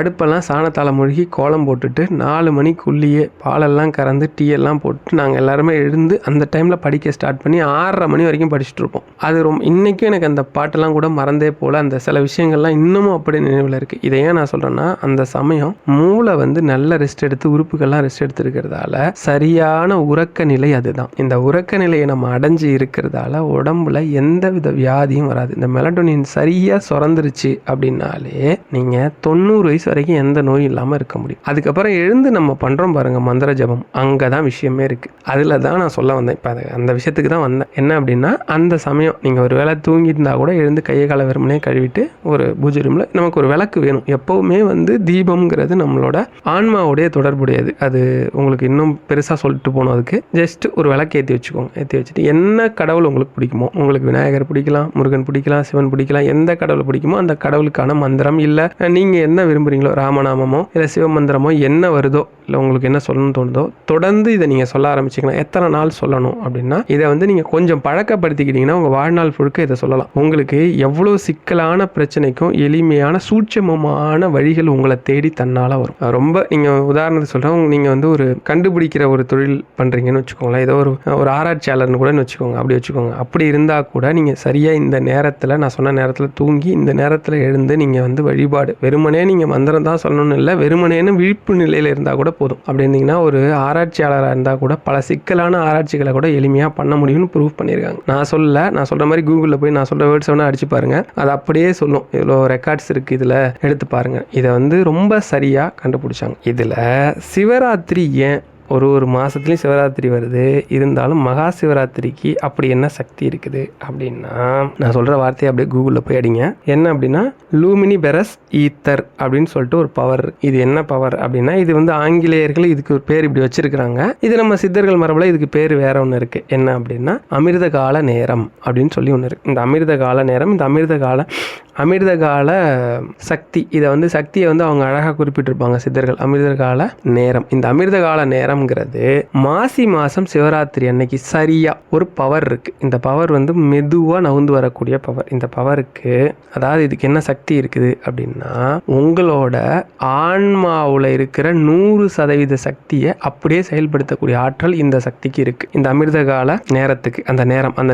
அடுப்பெல்லாம் சாணத்தால் மூழ்கி கோலம் போட்டுட்டு 4 மணிக்குள்ளேயே பாலெல்லாம் கறந்து டீ எல்லாம் போட்டு நாங்கள் எல்லாருமே எழுந்து அந்த டைமில் படிக்க ஸ்டார்ட் பண்ணி 6:30 மணி வரைக்கும் படிச்சுட்டு இருப்போம். அது இன்றைக்கும் எனக்கு அந்த பாட்டெல்லாம் கூட மறந்தே போல அந்த சில விஷயங்கள்லாம் இன்னமும் அப்படி நினைவில் இருக்குது. இதை ஏன் நான் சொல்கிறேன்னா, அந்த சமயம் மூளை நல்ல ரெஸ்ட் எடுத்து உறுப்புகள்லாம் ரெஸ்ட் எடுத்துருக்கிறதால சரியான உறக்க நிலை அதுதான். இந்த உறக்க நிலையை நம்ம அடைஞ்சு இருக்கிறதால உடம்புல எந்தவித வியாதியும் வராது. இந்த மெலட்டோனின் சரியாக சுரந்துருச்சு அப்படின்னாலே நீங்கள் 90 வயசு வரைக்கும் எந்த நோயும் இல்லாமல் இருக்க முடியும். அதுக்கப்புறம் எழுந்து நம்ம பண்ணுறோம் பாருங்கள் மந்திர ஜபம், அங்கே தான் விஷயமே இருக்குது. அதில் தான் நான் சொல்ல வந்தேன். இப்போ அந்த விஷயத்துக்கு தான் வந்தேன். என்ன அப்படின்னா, அந்த சமயம் நீங்கள் ஒரு வேளை தூங்கியிருந்தா கூட எழுந்து கையை காலை வெறுமனே கழுவிட்டு ஒரு பூஜை ரூமில் நமக்கு ஒரு விளக்கு வேணும். எப்போவுமே தீபம்ங்கிறது நம்மளோட ஆன்மாவுடைய தொடர்புடையது. அது உங்களுக்கு இன்னும் பெருசாக சொல்லிட்டு போகணும். அதுக்கு ஜஸ்ட் ஒரு விளக்கு ஏற்றி வச்சுக்கோங்க. ஏற்றி வச்சுட்டு என்ன கடவுள் உங்களுக்கு பிடிக்குமோ, உங்களுக்கு விநாயகர் பிடிக்கலாம், முருகன் பிடிக்கலாம், சிவன் பிடிக்கலாம், எந்த கடவுள் பிடிக்குமோ அந்த கடவுளுக்கான மந்திரம், இல்லை நீங்கள் என்ன விரும்புகிறீங்களோ ராமநாமமோ இல்லை சிவமந்திரமோ என்ன வருதோ இல்லை உங்களுக்கு என்ன சொல்லணும்னு தோணுதோ தொடர்ந்து இதை நீங்கள் சொல்ல ஆரம்பிச்சிங்கன்னா, எத்தனை நாள் சொல்லணும் அப்படின்னா இதை நீங்கள் கொஞ்சம் பழக்கப்படுத்திக்கிட்டீங்கன்னா உங்கள் வாழ்நாள் முழுக்க இதை சொல்லலாம். உங்களுக்கு எவ்வளோ சிக்கலான பிரச்சனைக்கும் எளிமையான சூட்சமமான வழிகள் உங்களை தேடி தன்னால் வரும். ரொம்ப நீங்கள் உதாரணத்துக்கு சொல்கிறேன், நீங்கள் ஒரு கண்டுபிடிக்கிற ஒரு தொழில் பண்ணுறீங்கன்னு வச்சுக்கோங்களேன், ஏதோ ஒரு ஆராய்ச்சியாளர்னு கூட வச்சுக்கோங்க. அப்படி வச்சுக்கோங்க. அப்படி இருந்தால் கூட நீங்கள் சரியாக இந்த நேரத்தில், நான் சொன்ன நேரத்தில் தூங்கி இந்த நேரத்தில் எழுந்து நீங்கள் வழிபாடு, வெறுமனே நீங்கள் மந்திரம் தான் சொல்லணும்னு இல்லை, வெறுமனேன்னு விழிப்பு நிலையில் இருந்தால் கூட போதும். அப்படி இருந்தீங்கன்னா ஒரு ஆராய்ச்சியாளராக இருந்தால் கூட பல சிக்கலான ஆராய்ச்சிகளை கூட எளிமையாக பண்ண முடியும்னு ப்ரூவ் பண்ணியிருக்காங்க. நான் சொல்கிற மாதிரி கூகுளில் போய் நான் சொல்கிற வேர்ட்ஸ் வேணால் அடிச்சு பாருங்கள், அது அப்படியே சொல்லும். இவ்வளோ ரெக்கார்ட்ஸ் இருக்குது, இதில் எடுத்து பாருங்கள். இதை ரொம்ப சரியாக கண்டுபிடிச்சாங்க. இதில் சிவராத்திரி ஏன் ஒரு மாதத்துலேயும் சிவராத்திரி வருது, இருந்தாலும் மகா சிவராத்திரிக்கு அப்படி என்ன சக்தி இருக்குது அப்படின்னா, நான் சொல்கிற வார்த்தையை அப்படியே கூகுளில் போய் அடிங்க. என்ன அப்படின்னா லூமினி பெரஸ் ஈத்தர் அப்படின்னு சொல்லிட்டு ஒரு பவர். இது என்ன பவர் அப்படின்னா, இது ஆங்கிலேயர்கள் இதுக்கு ஒரு பேர் இப்படி வச்சிருக்கிறாங்க. இது நம்ம சித்தர்கள் மரபில் இதுக்கு பேர் வேற ஒன்று இருக்குது. என்ன அப்படின்னா அமிர்த கால நேரம் அப்படின்னு சொல்லி ஒன்று இருக்குது. இந்த அமிர்த கால நேரம், இந்த அமிர்த கால சக்தி, இதை சக்தியை அவங்க அழகாக குறிப்பிட்டிருப்பாங்க சித்தர்கள். அமிர்த கால நேரம், இந்த அமிர்த கால நேரம் நேரம்ங்கிறது மாசி மாதம் சிவராத்திரி அன்னைக்கு சரியாக ஒரு பவர் இருக்குது. இந்த பவர் வந்து மெதுவாக நவுந்து வரக்கூடிய பவர். இந்த பவருக்கு அதாவது இதுக்கு என்ன சக்தி இருக்குது அப்படின்னா, உங்களோட ஆன்மாவில் இருக்கிற 100% சக்தியை அப்படியே செயல்படுத்தக்கூடிய ஆற்றல் இந்த சக்திக்கு இருக்குது. இந்த அமிர்த கால நேரத்துக்கு அந்த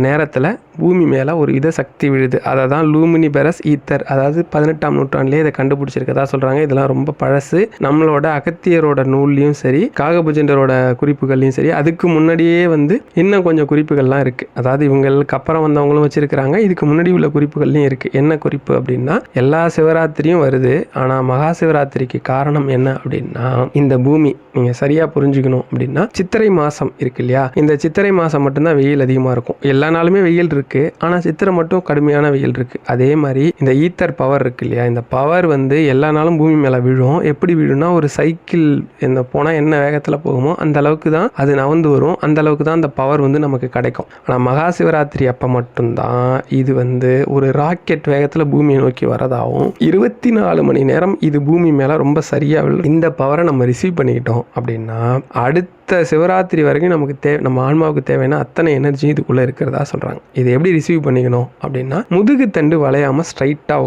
நேரத்தில் பூமி மேலே ஒரு வித சக்தி விழுது. அதை தான் லூமினிபெரஸ் ஈத்தர், அதாவது 18ஆம் நூற்றாண்டிலே இதை கண்டுபிடிச்சிருக்கதா சொல்கிறாங்க. இதெல்லாம் ரொம்ப பழசு. நம்மளோட அகத்தியரோட நூல்லையும் சரி, காகபுஜண்டரோட குறிப்புகள்லையும் சரி, அதுக்கு முன்னாடியே வந்து இன்னும் கொஞ்சம் குறிப்புகள்லாம் இருக்குது. அதாவது இவங்களுக்கு அப்புறம் வந்தவங்களும் வச்சுருக்கிறாங்க. இதுக்கு முன்னாடி உள்ள குறிப்புகள்லையும் இருக்குது. என்ன குறிப்பு அப்படின்னா, எல்லா சிவராத்திரியும் வருது, ஆனால் மகா சிவராத்திரிக்கு காரணம் என்ன அப்படின்னா, இந்த பூமி நீங்கள் சரியாக புரிஞ்சுக்கணும் அப்படின்னா, சித்திரை மாதம் இருக்கு இல்லையா, இந்த சித்திரை மாதம் மட்டும்தான் வெயில் அதிகமாக இருக்கும். எல்லா நாளுமே வெயில் இருக்குது, ஆனால் சித்திரை மட்டும் கடுமையான வெயில் இருக்குது. அதே மாதிரி இந்த ஈத்தர் பவர் இருக்கு இல்லையா, இந்த பவர் வந்து எல்லா நாளும் பூமி மேலே விழும். எப்படி விழும்னா, ஒரு சைக்கிள் என்ன போனால் என்ன வேகத்தில் போகுமோ அந்த அளவுக்கு தான் அது நவந்து வரும். அந்த அளவுக்கு தான் அந்த பவர் வந்து நமக்கு கிடைக்கும். ஆனால் மகா சிவராத்திரி அப்போ மட்டும்தான் இது வந்து ஒரு ராக்கெட் வேகத்தில் பூமியை நோக்கி வரதாகவும் 24 மணி நேரம் இது பூமி மேலே ரொம்ப சரியாக விழும். இந்த பவரை நம்ம ரிசீவ் பண்ணிக்கிட்டோம் அப்படின்னா அடுத்த சிவராத்திரி வரைக்கும் நமக்கு நம்ம ஆன்மாவுக்கு தேவையான அத்தனை எனர்ஜி இதுக்குள்ளே இருக்கிறதா சொல்கிறாங்க. இது எப்படி ரிசீவ் பண்ணிக்கணும் அப்படின்னா, முதுகு தண்டு வளையாமல் ஸ்ட்ரைட்டாக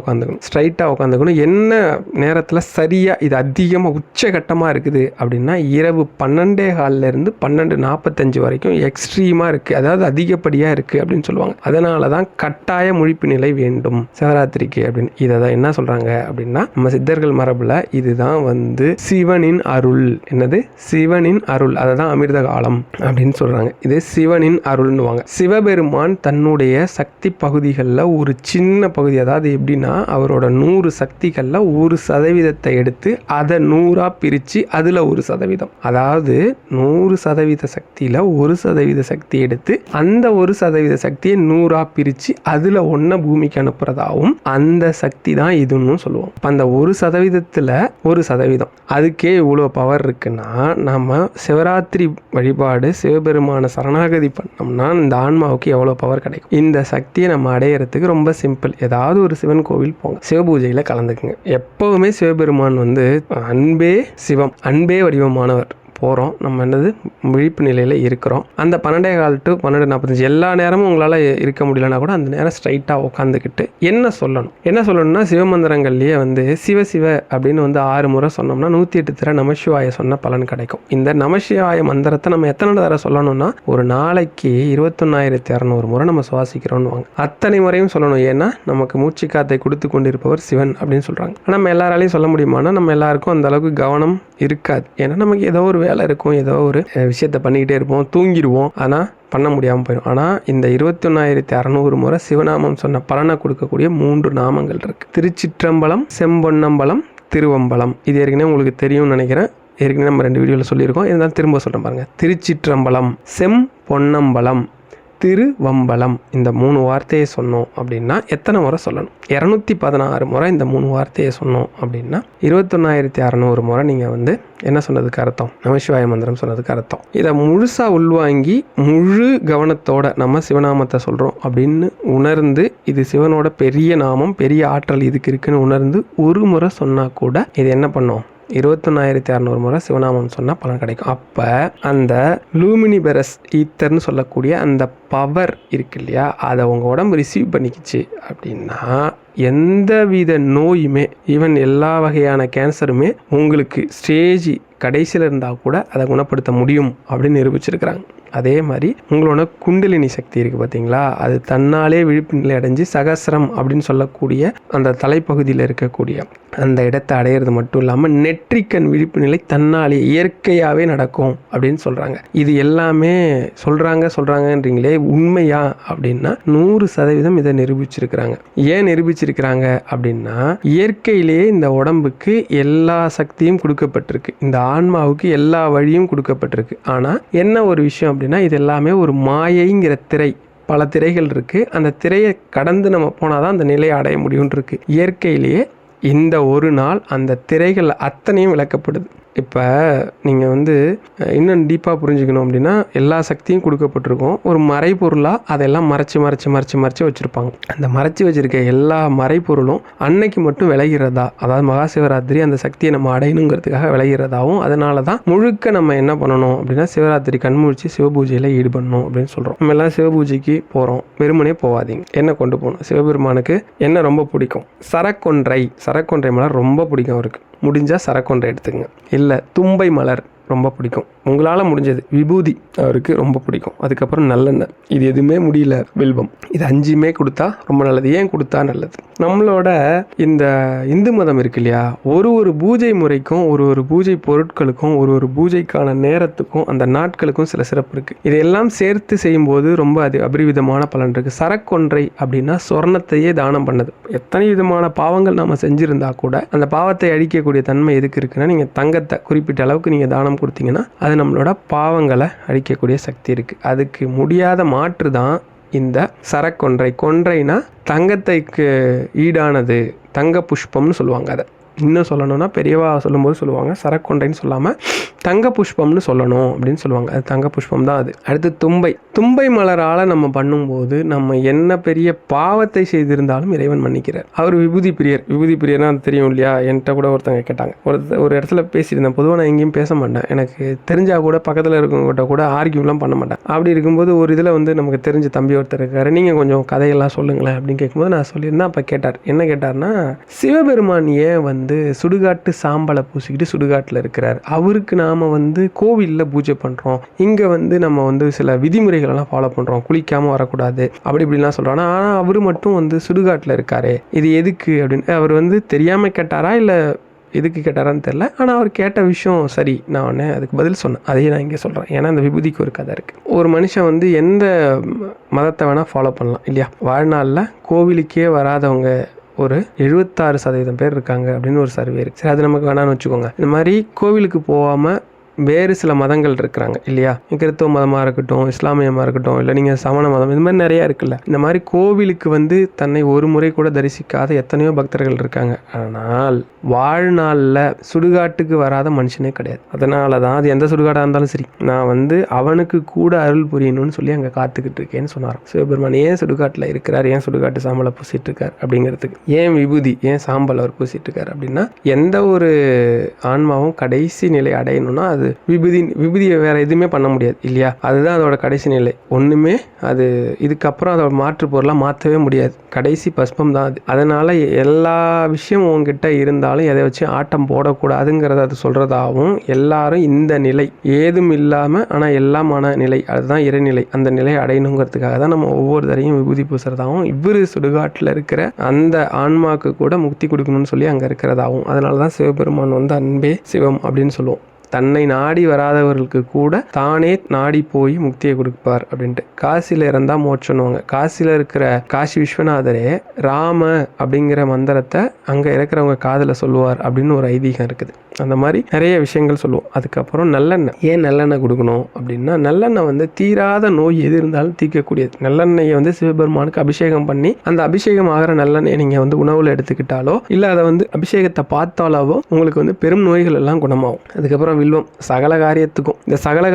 உட்காந்துக்கணும். என்ன நேரத்தில் சரியாக இது அதிகமாக உச்சகட்டமாக இருக்குது அப்படின்னா, இரவு 12:15 12:45 வரைக்கும் எக்ஸ்ட்ரீமாக இருக்குது, அதாவது அதிகப்படியாக இருக்குது அப்படின்னு சொல்லுவாங்க. அதனால தான் கட்டாய முழிப்பு நிலை வேண்டும் சிவராத்திரிக்கு அப்படின்னு. இதை தான் என்ன சொல்கிறாங்க அப்படின்னா, நம்ம சித்தர்கள் மரபில் இதுதான் வந்து சிவனின் அருள். என்னது? சிவனின் அருள். அதுதான் அமிர்த காலம் அப்படின்னு சொல்றாங்க. இது சிவனின் அருள்னுவாங்க. சிவபெருமான் தன்னுடைய சக்தி பகுதிகளில் ஒரு சின்ன பகுதி, அதாவது எப்படின்னா அவரோட 100 சக்திகளில் 1% எடுத்து அதை 100ஆ பிரித்து அதில் 1%, அதாவது 100% சக்தியில் 1% சக்தி எடுத்து அந்த 1% சக்தியை 100ஆ பிரித்து அதில் 1 பூமிக்கு அனுப்புறதாகவும் அந்த சக்தி தான் இதுன்னு சொல்லுவோம். அந்த 1%த்தில் 1%, அதுக்கே இவ்வளோ பவர் இருக்குன்னா, நம்ம சிவராத்திரி வழிபாடு சிவபெருமான சரணாகதி பண்ணோம்னா இந்த ஆன்மாவுக்கு எவ்வளோ பவர் கிடைக்கும். இந்த சக்தியை நம்ம அடையிறதுக்கு ரொம்ப சிம்பிள். ஏதாவது ஒரு சிவன் கோவில் போங்க, சிவபூஜையில் கலந்துக்குங்க. எப்பவுமே சிவபெருமான் வந்து அன்பே சிவம், அன்பே வடிவமானவர். போகிறோம், நம்ம என்னது விழிப்பு நிலையில் இருக்கிறோம். அந்த 12:15 to 12:45 எல்லா நேரமும் உங்களால் இருக்க முடியலன்னா கூட அந்த நேரம் ஸ்ட்ரைட்டாக உட்காந்துக்கிட்டு என்ன சொல்லணும்னா, சிவமந்திரங்கள்லேயே வந்து சிவ சிவ அப்படின்னு வந்து 6 முறை சொன்னோம்னா 108 தடவை நமசிவாய சொன்ன பலன் கிடைக்கும். இந்த நமசிவாய மந்திரத்தை நம்ம எத்தனை தடவை சொல்லணும்னா, ஒரு நாளைக்கு 21,600 முறை நம்ம சுவாசிக்கிறோம்னு வாங்க. அத்தனை முறையும் சொல்லணும். ஏன்னா நமக்கு மூச்சு காத்தை கொடுத்து கொண்டிருப்பவர் சிவன் அப்படின்னு சொல்கிறாங்க. நம்ம எல்லாராலையும் சொல்ல முடியுமானா, நம்ம எல்லாருக்கும் அந்த அளவுக்கு கவனம் இருக்காது. ஏன்னா நமக்கு ஏதோ ஒரு வேலை இருக்கும், ஏதோ ஒரு விஷயத்தை பண்ணிக்கிட்டே இருப்போம், தூங்கிடுவோம், ஆனால் பண்ண முடியாமல் போயிடும். ஆனால் இந்த 21,600 முறை சிவநாமம் சொன்ன பலனை கொடுக்கக்கூடிய 3 நாமங்கள் இருக்குது. திருச்சிற்றம்பலம், செம்பொன்னம்பலம், திருவம்பலம். இது ஏற்கனவே உங்களுக்கு தெரியும்னு நினைக்கிறேன். ஏற்கனவே நம்ம 2 வீடியோவில் சொல்லியிருக்கோம். இருந்தாலும் திரும்ப சொல்கிறேன் பாருங்கள். திருச்சிற்றம்பலம், செம்பொன்னம்பலம், திருவம்பலம். இந்த 3 வார்த்தையை சொன்னோம் அப்படின்னா எத்தனை முறை சொல்லணும்? 216 முறை இந்த 3 வார்த்தையை சொன்னோம் அப்படின்னா 21,600 முறை நீங்கள் வந்து என்ன சொன்னதுக்கு அர்த்தம்? நமசிவாய மந்திரம் சொன்னதுக்கு அர்த்தம். இதை முழுசாக உள்வாங்கி முழு கவனத்தோட நம்ம சிவநாமத்தை சொல்கிறோம் அப்படின்னு உணர்ந்து, இது சிவனோட பெரிய நாமம், பெரிய ஆற்றல் இதுக்கு இருக்குன்னு உணர்ந்து ஒரு முறை சொன்னால் கூட இது என்ன பண்ணோம்? 21,600 முறை சிவநாமம் சொன்னால் பலன் கிடைக்கும். அப்போ அந்த லூமினிபெரஸ் ஈத்தர்னு சொல்லக்கூடிய அந்த பவர் இருக்கு இல்லையா, அதை உங்கள் உடம்பு ரிசீவ் பண்ணிக்கிச்சு அப்படின்னா எந்தவித நோயுமே, ஈவன் எல்லா வகையான கேன்சருமே உங்களுக்கு ஸ்டேஜ் கடைசியில் இருந்தால் கூட அதை குணப்படுத்த முடியும் அப்படின்னு நிரூபிச்சிருக்கிறாங்க. அதே மாதிரி உங்களோட குண்டலினி சக்தி இருக்குது பார்த்தீங்களா, அது தன்னாலே விழிப்பு நிலை அடைஞ்சு சகசிரம் அப்படின்னு சொல்லக்கூடிய அந்த தலைப்பகுதியில் இருக்கக்கூடிய அந்த இடத்தை அடையிறது மட்டும் இல்லாமல் நெற்றிக்கண் விழிப்பு நிலை தன்னாலே இயற்கையாகவே நடக்கும் அப்படின்னு சொல்கிறாங்க. இது எல்லாமே சொல்கிறாங்கன்றீங்களே, உண்மையா அப்படின்னா 100% இதை நிரூபிச்சிருக்கிறாங்க. ஏன் நிரூபிச்சிருக்கிறாங்க அப்படின்னா, இயற்கையிலேயே இந்த உடம்புக்கு எல்லா சக்தியும் கொடுக்கப்பட்டிருக்கு, இந்த ஆன்மாவுக்கு எல்லா வழியும் கொடுக்கப்பட்டிருக்கு. ஆனால் என்ன ஒரு விஷயம் அப்படின்னா, இது எல்லாமே ஒரு மாயைங்கிற திரை, பல திரைகள் இருக்குது. அந்த திரையை கடந்து நம்ம போனால் தான் அந்த நிலையை அடைய முடியும்னு இருக்குது. இயற்கையிலேயே இந்த ஒரு நாள் அந்த திரைகள் அத்தனையும் விளக்கப்படுது. இப்போ நீங்கள் வந்து இன்னும் டீப்பாக புரிஞ்சுக்கணும் அப்படின்னா எல்லா சக்தியும் கொடுக்கப்பட்டிருக்கும். ஒரு மறைப்பொருளாக அதெல்லாம் மறைச்சி வச்சுருப்பாங்க. அந்த மறைச்சி வச்சுருக்க எல்லா மறைப்பொருளும் அன்னைக்கு மட்டும் விளைகிறதா, அதாவது மகா சிவராத்திரி அந்த சக்தியை நம்ம அடையணுங்கிறதுக்காக விளைகிறதாகவும், அதனால தான் முழுக்க நம்ம என்ன பண்ணணும் அப்படின்னா சிவராத்திரி கண்முழிச்சு சிவபூஜையில் ஈடுபடணும் அப்படின்னு சொல்கிறோம். நம்ம எல்லாம் சிவபூஜைக்கு போகிறோம், வெறுமனே போகாதீங்க, என்ன கொண்டு போகணும். சிவபெருமானுக்கு என்ன ரொம்ப பிடிக்கும்? சரக்கொன்றை மலர் ரொம்ப பிடிக்கும் அவருக்கு. முடிஞ்சால் சரக்கொன்றை எடுத்துங்க. இல்லை தும்பை மலர் ரொம்ப பிடிக்கும். உங்களால் முடிஞ்சது விபூதி அவருக்கு ரொம்ப பிடிக்கும். அதுக்கப்புறம் நல்லெண்ணெய். இது எதுவுமே முடியல வில்வம். இது 5மே கொடுத்தா ரொம்ப நல்லது. ஏன் கொடுத்தா நல்லது? நம்மளோட இந்த இந்து மதம் இருக்கு இல்லையா, ஒரு பூஜை முறைக்கும் ஒரு பூஜை பொருட்களுக்கும் ஒரு பூஜைக்கான நேரத்துக்கும் அந்த நாட்களுக்கும் சில சிறப்பு இருக்குது. இதையெல்லாம் சேர்த்து செய்யும்போது ரொம்ப அபரிவிதமான பலன் இருக்குது. சரக்கொன்றை அப்படின்னா சொர்ணத்தையே தானம் பண்ணது. எத்தனை விதமான பாவங்கள் நாம் செஞ்சுருந்தா கூட அந்த பாவத்தை அழிக்கக்கூடிய தன்மை எதுக்கு இருக்குன்னா, நீங்கள் தங்கத்தை குறிப்பிட்ட அளவுக்கு நீங்கள் தானம் கொடுத்தீங்கன்னா அது நம்மளோட பாவங்களை அழிக்கக்கூடிய சக்தி இருக்குது. அதுக்கு முடியாத மாற்று தான் இந்த சரக்கொன்றைனா தங்கத்தைக்கு ஈடானது. தங்க புஷ்பம்னு சொல்லுவாங்க. அதை இன்னும் சொல்லணும்னா பெரியவா சொல்லும்போது சொல்லுவாங்க சரக்கொன்றைன்னு சொல்லாமல் தங்க புஷ்பம்னு சொல்லணும் அப்படின்னு சொல்லுவாங்க. அது தங்க புஷ்பம் தான் அது. அடுத்து தும்பை மலரால் நம்ம பண்ணும்போது நம்ம என்ன பெரிய பாவத்தை செய்திருந்தாலும் இறைவன் மன்னிக்கிறார். அவர் விபூதி பிரியர்னா அது தெரியும் இல்லையா? என்கிட்ட கூட ஒருத்தங்க கேட்டாங்க. ஒரு இடத்துல பேசியிருந்தேன். பொதுவாக நான் எங்கேயும் பேச மாட்டேன். எனக்கு தெரிஞ்சால் கூட பக்கத்தில் இருக்கவங்ககிட்ட கூட ஆர்கியூலாம் பண்ண மாட்டேன். அப்படி இருக்கும்போது ஒரு இதில் வந்து நமக்கு தெரிஞ்ச தம்பி ஒருத்தர் இருக்காரு, நீங்கள் கொஞ்சம் கதையெல்லாம் சொல்லுங்களேன் அப்படின்னு கேட்கும்போது நான் சொல்லியிருந்தேன். அப்போ கேட்டார், என்ன கேட்டார்னா, சிவபெருமான் ஏன் வந்து சுடுகாட்டு சாம்பலை பூசிக்கிட்டு சுடுகாட்டில் இருக்கிறார்? அவருக்கு நாம் வந்து கோவிலில் பூஜை பண்ணுறோம், இங்கே வந்து நம்ம வந்து சில விதிமுறைகளெல்லாம் ஃபாலோ பண்ணுறோம், குளிக்காமல் வரக்கூடாது அப்படி இப்படிலாம் சொல்கிறோம். ஆனால் அவர் மட்டும் வந்து சுடுகாட்டில் இருக்காரு, இது எதுக்கு அப்படின்னு அவர் வந்து தெரியாமல் கேட்டாரா இல்லை எதுக்கு கேட்டாரான்னு தெரில. ஆனால் அவர் கேட்ட விஷயம் சரி, நான் உடனே அதுக்கு பதில் சொன்னேன். அதையே நான் இங்கே சொல்கிறேன். ஏன்னா அந்த விபூதிக்கு ஒரு கதை இருக்குது. ஒரு மனுஷன் வந்து எந்த மதத்தை வேணால் ஃபாலோ பண்ணலாம் இல்லையா? வாழ்நாளில் கோவிலுக்கே வராதவங்க ஒரு 76% பேர் இருக்காங்க அப்படின்னு ஒரு சர்வே இருக்குது. சரி, அது நமக்கு வேணான்னு வச்சுக்கோங்க. இந்த மாதிரி கோவிலுக்கு போகாமல் வேறு சில மதங்கள் இருக்கிறாங்க இல்லையா? கிறிஸ்தவ மதமாக இருக்கட்டும், இஸ்லாமியமாக இருக்கட்டும், இல்லை நீங்கள் சமண மதம், இது மாதிரி நிறையா இருக்குல்ல. இந்த மாதிரி கோவிலுக்கு வந்து தன்னை ஒரு முறை கூட தரிசிக்காத எத்தனையோ பக்தர்கள் இருக்காங்க. ஆனால் வாழ்நாளில் சுடுகாட்டுக்கு வராத மனுஷனே கிடையாது. அதனால தான் அது எந்த சுடுகாடாக இருந்தாலும் சரி, நான் வந்து அவனுக்கு கூட அருள் புரியணும்னு சொல்லி அங்கே காத்துக்கிட்டு இருக்கேன்னு சொன்னார். சிவபெருமான் ஏன் சுடுகாட்டில் இருக்கிறார், ஏன் சுடுகாட்டு சாம்பலை பூசிட்டு இருக்கார் அப்படிங்கிறதுக்கு. ஏன் விபூதி, ஏன் சாம்பல் அவர் பூசிட்டு இருக்கார் அப்படின்னா, எந்த ஒரு ஆன்மாவும் கடைசி நிலை அடையணும்னா அது விபூதியை வேற எதுவுமே பண்ண முடியாது இல்லையா? அதுதான் அதோட கடைசி நிலை. ஒண்ணுமே அது இதுக்கப்புறம் அதோட மாற்று பொருளாக மாற்றவே முடியாது. கடைசி பஸ்பம் தான் அது. அதனால எல்லா விஷயமும் உங்ககிட்ட இருந்தாலும் எதை வச்சு ஆட்டம் போடக்கூடாதுங்கிறத அது சொல்றதாகவும், எல்லாரும் இந்த நிலை ஏதும் இல்லாம ஆனா எல்லாமான நிலை, அதுதான் இறைநிலை, அந்த நிலையை அடையணுங்கிறதுக்காக தான் நம்ம ஒவ்வொரு தரையும் விபூதி பூசுறதாகவும், இவரு சுடுகாட்டில் இருக்கிற அந்த ஆன்மாக்கு கூட முக்தி கொடுக்கணும்னு சொல்லி அங்கே இருக்கிறதாகவும். அதனாலதான் சிவபெருமான் வந்து அன்பே சிவம் அப்படின்னு சொல்லுவோம். தன்னை நாடி வராதவர்களுக்கு கூட தானே நாடி போய் முக்தியை கொடுப்பார் அப்படின்ட்டு. காசியில் இறந்தா மோட்சம்னுவாங்க. காசியில் இருக்கிற காசி விஸ்வநாதரே ராம அப்படிங்கிற மந்திரத்தை அங்கே இருக்கிறவங்க காதில் சொல்லுவார் அப்படின்னு ஒரு ஐதீகம் இருக்குது. அந்த மாதிரி நிறைய விஷயங்கள் சொல்லுவோம். அதுக்கப்புறம் நல்லெண்ணெய். ஏன் நல்லெண்ணெய் கொடுக்கணும் அப்படின்னா, நல்லெண்ணெய் வந்து தீராத நோய் எது இருந்தாலும் தீர்க்கக்கூடியது. நல்லெண்ணெயை வந்து சிவபெருமானுக்கு அபிஷேகம் பண்ணி அந்த அபிஷேகம் ஆகிற நல்லெண்ணெயை நீங்கள் வந்து உணவில் எடுத்துக்கிட்டாலோ இல்லை அதை வந்து அபிஷேகத்தை பார்த்தாலோ உங்களுக்கு வந்து பெரும் நோய்கள் எல்லாம் குணமாகும். அதுக்கப்புறம் வில்வம். சகல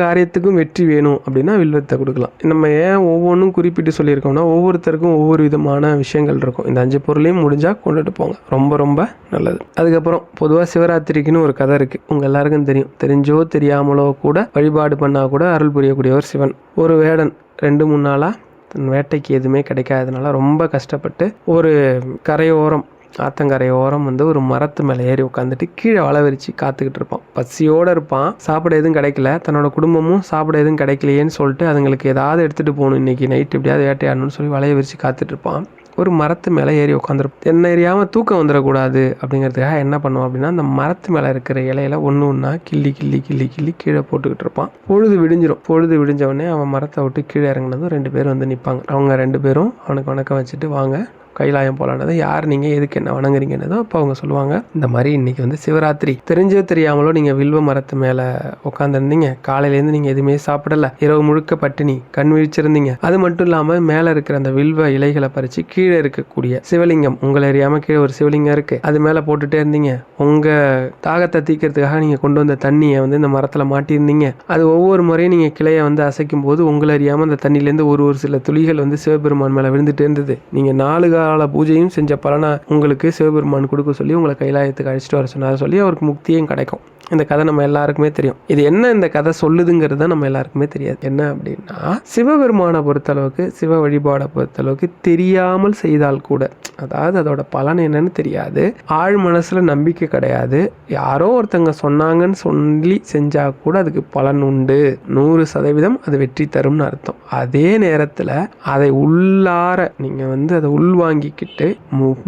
காரியத்துக்கும் வெற்றி வேணும் அப்படின்னா வில்வத்தை கொடுக்கலாம். நம்ம ஏன் ஒவ்வொன்றும் குறிப்பிட்டு சொல்லியிருக்கோம்னா, ஒவ்வொருத்தருக்கும் ஒவ்வொரு விதமான விஷயங்கள் இருக்கும். இந்த 5 பொருளையும் முடிஞ்சால் கொண்டுட்டு போங்க, ரொம்ப ரொம்ப நல்லது. அதுக்கப்புறம் பொதுவாக சிவராத்திரிக்குன்னு ஒரு கதை இருக்கு. உங்க எல்லாருக்கும் தெரியும். தெரிஞ்சோ தெரியாமலோ கூட வழிபாடு பண்ணா கூட அருள் புரியக்கூடியவர் சிவன். ஒரு வேடன் 2-3 நாளா தன் வேட்டைக்கு எதுவுமே கிடைக்காததுனால ரொம்ப கஷ்டப்பட்டு ஒரு கரையோரம், ஆத்தங்கரையோரம் வந்து ஒரு மரத்து மேலே ஏறி உட்காந்துட்டு கீழே வலை விரிச்சு காத்துக்கிட்டு இருப்பான். பசியோடு இருப்பான். சாப்பிட எதுவும் கிடைக்கல, தன்னோட குடும்பமும் சாப்பிட எதுவும் கிடைக்கலையேன்னு சொல்லிட்டு அதுங்களுக்கு ஏதாவது எடுத்துகிட்டு போகணும், இன்னைக்கு நைட்டு எப்படியாவது வேட்டையாடணும்னு சொல்லி வலையை விரிச்சு காத்துட்டு இருப்பான். ஒரு மரத்து மேலே ஏறி உட்காந்துருப்போம். என்ன எரியாமல் தூக்கம் வந்துடக்கூடாது அப்படிங்கிறதுக்காக என்ன பண்ணுவோம் அப்படின்னா, அந்த மரத்து மேலே இருக்கிற இலையில ஒன்று ஒன்றா கிள்ளி கிள்ளி கிள்ளி கிள்ளி கீழே போட்டுக்கிட்டு இருப்பான். பொழுது விடிஞ்சிரும். பொழுது விடிஞ்சவொடனே அவன் மரத்தை விட்டு கீழே இறங்கினதும் 2 பேர் வந்து நிற்பாங்க. அவங்க 2 பேரும் அவனுக்கு வணக்கம் வச்சுட்டு, வாங்க கைலாயம் போகலான்னு யார் நீங்கள் எதுக்கு என்ன வணங்குறீங்கன்னு அப்போ அவங்க சொல்லுவாங்க, இந்த மாதிரி இன்றைக்கி வந்து சிவராத்திரி, தெரிஞ்சோ தெரியாமலோ நீங்கள் வில்வ மரத்து மேலே உட்காந்துருந்தீங்க, காலையிலேருந்து நீங்கள் எதுவுமே சாப்பிடல, இரவு முழுக்க பட்டினி கண் விழிச்சிருந்தீங்க. அது மட்டும் இல்லாமல் மேலே இருக்கிற அந்த வில்வ இலைகளை பறித்து கீழே இருக்கக்கூடிய சிவலிங்கம், உங்களை அறியாமல் கீழே ஒரு சிவலிங்கம் இருக்குது, அது மேலே போட்டுகிட்டே இருந்தீங்க. உங்கள் தாகத்தை தீக்கிறதுக்காக நீங்கள் கொண்டு வந்த தண்ணியை வந்து இந்த மரத்தில் மாட்டியிருந்தீங்க. அது ஒவ்வொரு முறையும் நீங்கள் கிளையை வந்து அசைக்கும் போது உங்களை அறியாமல் அந்த தண்ணியிலேருந்து ஒரு சில துளிகள் வந்து சிவபெருமான் மேலே விழுந்துட்டே இருந்தது. நீங்கள் 4 கால பூஜையும் செஞ்ச பலனா உங்களுக்கு சிவபெருமான் கொடுக்க சொல்லி உங்களை கைலாயத்துக்கு அழைச்சிட்டு வர சொன்னார் சொல்லி அவருக்கு முக்தியும் கிடைக்கும். இந்த கதை நம்ம எல்லாருக்குமே தெரியும். இது என்ன இந்த கதை சொல்லுதுங்கிறது தான் நம்ம எல்லாருக்குமே தெரியாது. என்ன அப்படின்னா, சிவபெருமானை பொறுத்தளவுக்கு, சிவ வழிபாடை பொறுத்தளவுக்கு தெரியாமல் செய்தால் கூட, அதாவது அதோட பலன் என்னன்னு தெரியாது, ஆழ் மனசுல நம்பிக்கை கிடையாது, யாரோ ஒருத்தங்க சொன்னாங்கன்னு சொல்லி செஞ்சா கூட அதுக்கு பலன் உண்டு, 100% அது வெற்றி தரும்னு அர்த்தம். அதே நேரத்தில் அதை உள்ளார நீங்க வந்து அதை உள்வாங்கிக்கிட்டு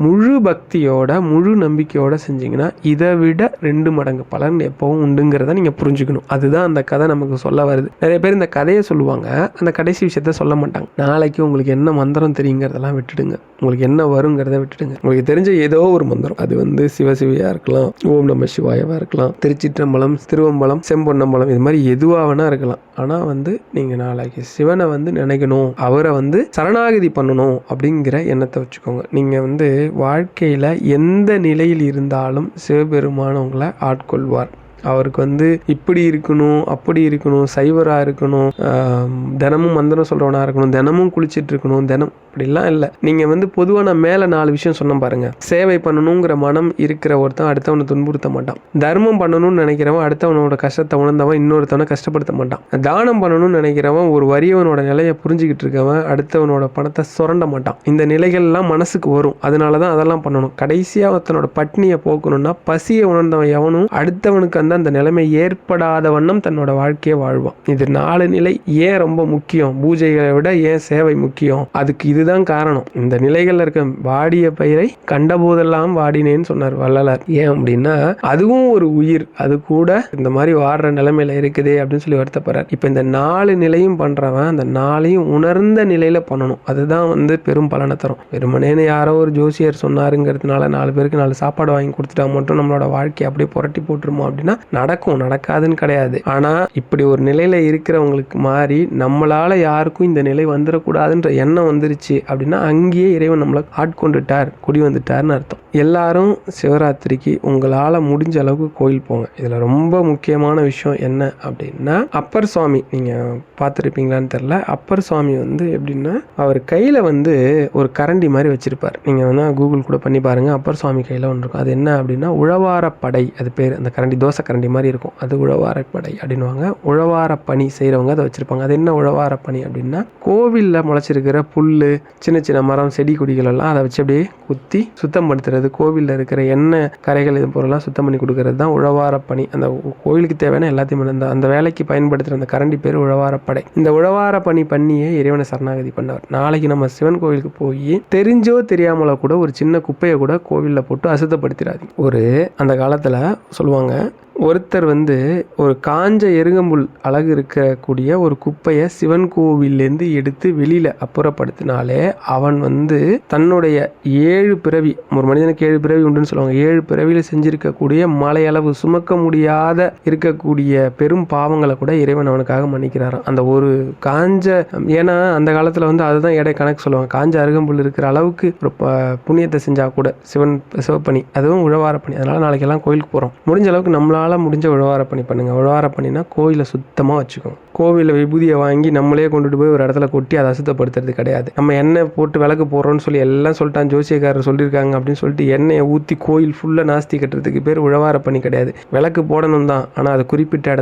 முழு பக்தியோட முழு நம்பிக்கையோட செஞ்சீங்கன்னா இதை விட 2 மடங்கு பலன் எப்பவும் உண்டுங்கிறத நீங்க புரிஞ்சுக்கணும். அதுதான் அந்த கதை நமக்கு சொல்ல வருது. நிறைய பேர் இந்த கதையை சொல்லுவாங்க, அந்த கடைசி விஷயத்த சொல்ல மாட்டாங்க. நாளைக்கு உங்களுக்கு என்ன மந்திரம் தெரியுங்கிறதெல்லாம் விட்டுடுங்க, உங்களுக்கு என்ன வருங்கிறத விட்டுடுங்க. உங்களுக்கு தெரிஞ்ச ஏதோ ஒரு மந்திரம், அது வந்து சிவசிவியா இருக்கலாம், ஓம் நம சிவாயவா இருக்கலாம், திருச்சிற்றம்பலம், திருவம்பலம், செம்பொன்னம்பலம், இது மாதிரி எதுவாகனா இருக்கலாம். ஆனா வந்து நீங்க நாளைக்கு சிவனை வந்து நினைக்கணும், அவரை வந்து சரணாகதி பண்ணணும் அப்படிங்கிற எண்ணத்தை வச்சுக்கோங்க. நீங்க வந்து வாழ்க்கையில எந்த நிலையில் இருந்தாலும் சிவபெருமான் உங்களை ஆட்கொள்வார். அவருக்கு வந்து இப்படி இருக்கணும், அப்படி இருக்கணும், சைவராக இருக்கணும், தினமும் மந்திரம் சொல்கிறவனா இருக்கணும், தினமும் குளிச்சுட்டு இருக்கணும், தினம் அப்படிலாம் இல்லை. நீங்கள் வந்து பொதுவாக நான் மேலே 4 விஷயம் சொன்ன பாருங்க. சேவை பண்ணணுங்கிற மனம் இருக்கிற ஒருத்தன் அடுத்தவனை துன்புறுத்த மாட்டான். தர்மம் பண்ணணும்னு நினைக்கிறவன் அடுத்தவனோட கஷ்டத்தை உணர்ந்தவன் இன்னொருத்தவனை கஷ்டப்படுத்த மாட்டான். தானம் பண்ணணும்னு நினைக்கிறவன் ஒரு வறியவனோட நிலையை புரிஞ்சுக்கிட்டு இருக்கவன் அடுத்தவனோட பணத்தை சுரண்ட மாட்டான். இந்த நிலைகள்லாம் மனசுக்கு வரும். அதனால தான் அதெல்லாம் பண்ணணும். கடைசியாக ஒருத்தனோட பட்னியை போக்கணும்னா பசியை உணர்ந்தவன் எவனும் அடுத்தவனுக்கு அந்த நிலைமை ஏற்படாத வண்ணம் தன்னோட வாழ்க்கையை வாழ்வான். இது 4 நிலை ஏன் ரொம்ப முக்கியம், பூஜைகளை விட ஏன் சேவை முக்கியம், அதுக்கு இதுதான் காரணம். இந்த நிலைகள்ல இருக்க வாடிய பயிரை கண்டபோதெல்லாம் வாடினேன்னு சொன்னார் வள்ளலார். ஏன் அப்படின்னா அதுவும் ஒரு உயிர், அது கூட இந்த மாதிரி வாடுற நிலைமையில இருக்குதே அப்படின்னு சொல்லி வருத்தப்படுறார். இப்ப இந்த 4 நிலையும் பண்றவன் அந்த 4ஐயும் உணர்ந்த நிலையில பண்ணணும். அதுதான் வந்து பெரும் பலனை தரும். வெறுமனேன்னு யாரோ ஒரு ஜோசியர் சொன்னாருங்கிறதுனால 4 பேருக்கு 4 சாப்பாடு வாங்கி கொடுத்துட்டா மட்டும் நம்மளோட வாழ்க்கையை அப்படியே புரட்டி போட்டுருமோ அப்படின்னா நடக்கும், நடக்காதுன்னு கிடையாது. ஆனா இப்படி ஒரு நிலையில இருக்கிறவங்களுக்கு மாறி நம்மளால யாருக்கும் இந்த நிலை வந்துடக்கூடாதுன்ற எண்ணம் வந்துருச்சு அப்படின்னா அங்கேயே இறைவன் நம்மளை ஆட்கொண்டுட்டார், குடி வந்துட்டார்னு அர்த்தம். எல்லாரும் சிவராத்திரிக்கு உங்களால முடிஞ்ச அளவுக்கு கோயில் போங்க. இதுல ரொம்ப முக்கியமான விஷயம் என்ன அப்படின்னா, அப்பர் சுவாமி நீங்க பார்த்துருப்பீங்களான்னு தெரியல, அப்பர் சுவாமி வந்து எப்படின்னா அவர் கையில வந்து ஒரு கரண்டி மாதிரி வச்சிருப்பார். நீங்க வந்து கூகுள் கூட பண்ணி பாருங்க, அப்பர் சுவாமி கையில ஒன்று இருக்கும். அது என்ன அப்படின்னா உழவாரப்படை, அது பேர். அந்த கரண்டி தோசை கரண்டி மாதிரி இருக்கும், அது உழவாரப்படை அப்படின்வாங்க. உழவார பணி செய்கிறவங்க அதை வச்சுருப்பாங்க. அது என்ன உழவார பணி அப்படின்னா, கோவிலில் முளைச்சிருக்கிற புல், சின்ன சின்ன மரம், செடி கொடிகள் எல்லாம் அதை வச்சு அப்படியே குத்தி சுத்தம் படுத்துறது, கோவிலில் இருக்கிற எண்ணெய் கரைகள் இது பொருளாக சுத்தம் பண்ணி கொடுக்கறது தான் உழவார பணி. அந்த கோவிலுக்கு தேவையான எல்லாத்தையும் அந்த வேலைக்கு பயன்படுத்துகிற அந்த கரண்டி பேர் உழவாரப்படை. இந்த உழவார பணி பண்ணியே இறைவனை சரணாகதி பண்ணவர். நாளைக்கு நம்ம சிவன் கோவிலுக்கு போய் தெரிஞ்சோ தெரியாமலோ கூட ஒரு சின்ன குப்பையை கூட கோவிலில் போட்டு அசுத்தப்படுத்திடாது. அந்த காலத்தில் சொல்லுவாங்க, ஒருத்தர் வந்து ஒரு காஞ்ச எருங்கம்புல் அழகு இருக்கக்கூடிய ஒரு குப்பையை சிவன் கோவிலேருந்து எடுத்து வெளியில அப்புறப்படுத்தினாலே அவன் வந்து தன்னுடைய 7 பிறவி, ஒரு மனிதனுக்கு 7 பிறவி உண்டுன்னு சொல்லுவாங்க, 7 பிறவியில செஞ்சிருக்கக்கூடிய மலையளவு சுமக்க முடியாத இருக்கக்கூடிய பெரும் பாவங்களை கூட இறைவன் அவனுக்காக மன்னிக்கிறாராம். அந்த ஒரு காஞ்ச, ஏன்னா அந்த காலத்துல வந்து அதுதான் எடை கணக்கு சொல்லுவாங்க, காஞ்ச அருகம்புல் இருக்கிற அளவுக்கு ஒரு புண்ணியத்தை செஞ்சா கூட சிவப்பணி, அதுவும் உழவார பணி. அதனால நாளைக்கு எல்லாம் கோயிலுக்கு போறோம், முடிஞ்ச அளவுக்கு நம்மளால முடிஞ்ச உழவார பணி பண்ணுங்க. உழவார பண்ணினா கோயிலை சுத்தமாக வச்சுக்கோங்க. கோவிலில் விபூதியை வாங்கி நம்மளே கொண்டுட்டு போய் ஒரு இடத்துல கொட்டி அதை அசுத்தப்படுத்துறது கிடையாது. நம்ம எண்ணெய் போட்டு விளக்கு போடுறோன்னு சொல்லி எல்லாம் சொல்லிட்டான், ஜோசியக்காரர் சொல்லியிருக்காங்க அப்படின்னு சொல்லிட்டு எண்ணெயை ஊற்றி கோயில் ஃபுல்லாக நாஸ்தி கட்டுறதுக்கு பேர் உழவார பணி கிடையாது. விளக்கு போடணும் தான், ஆனால் அது குறிப்பிட்ட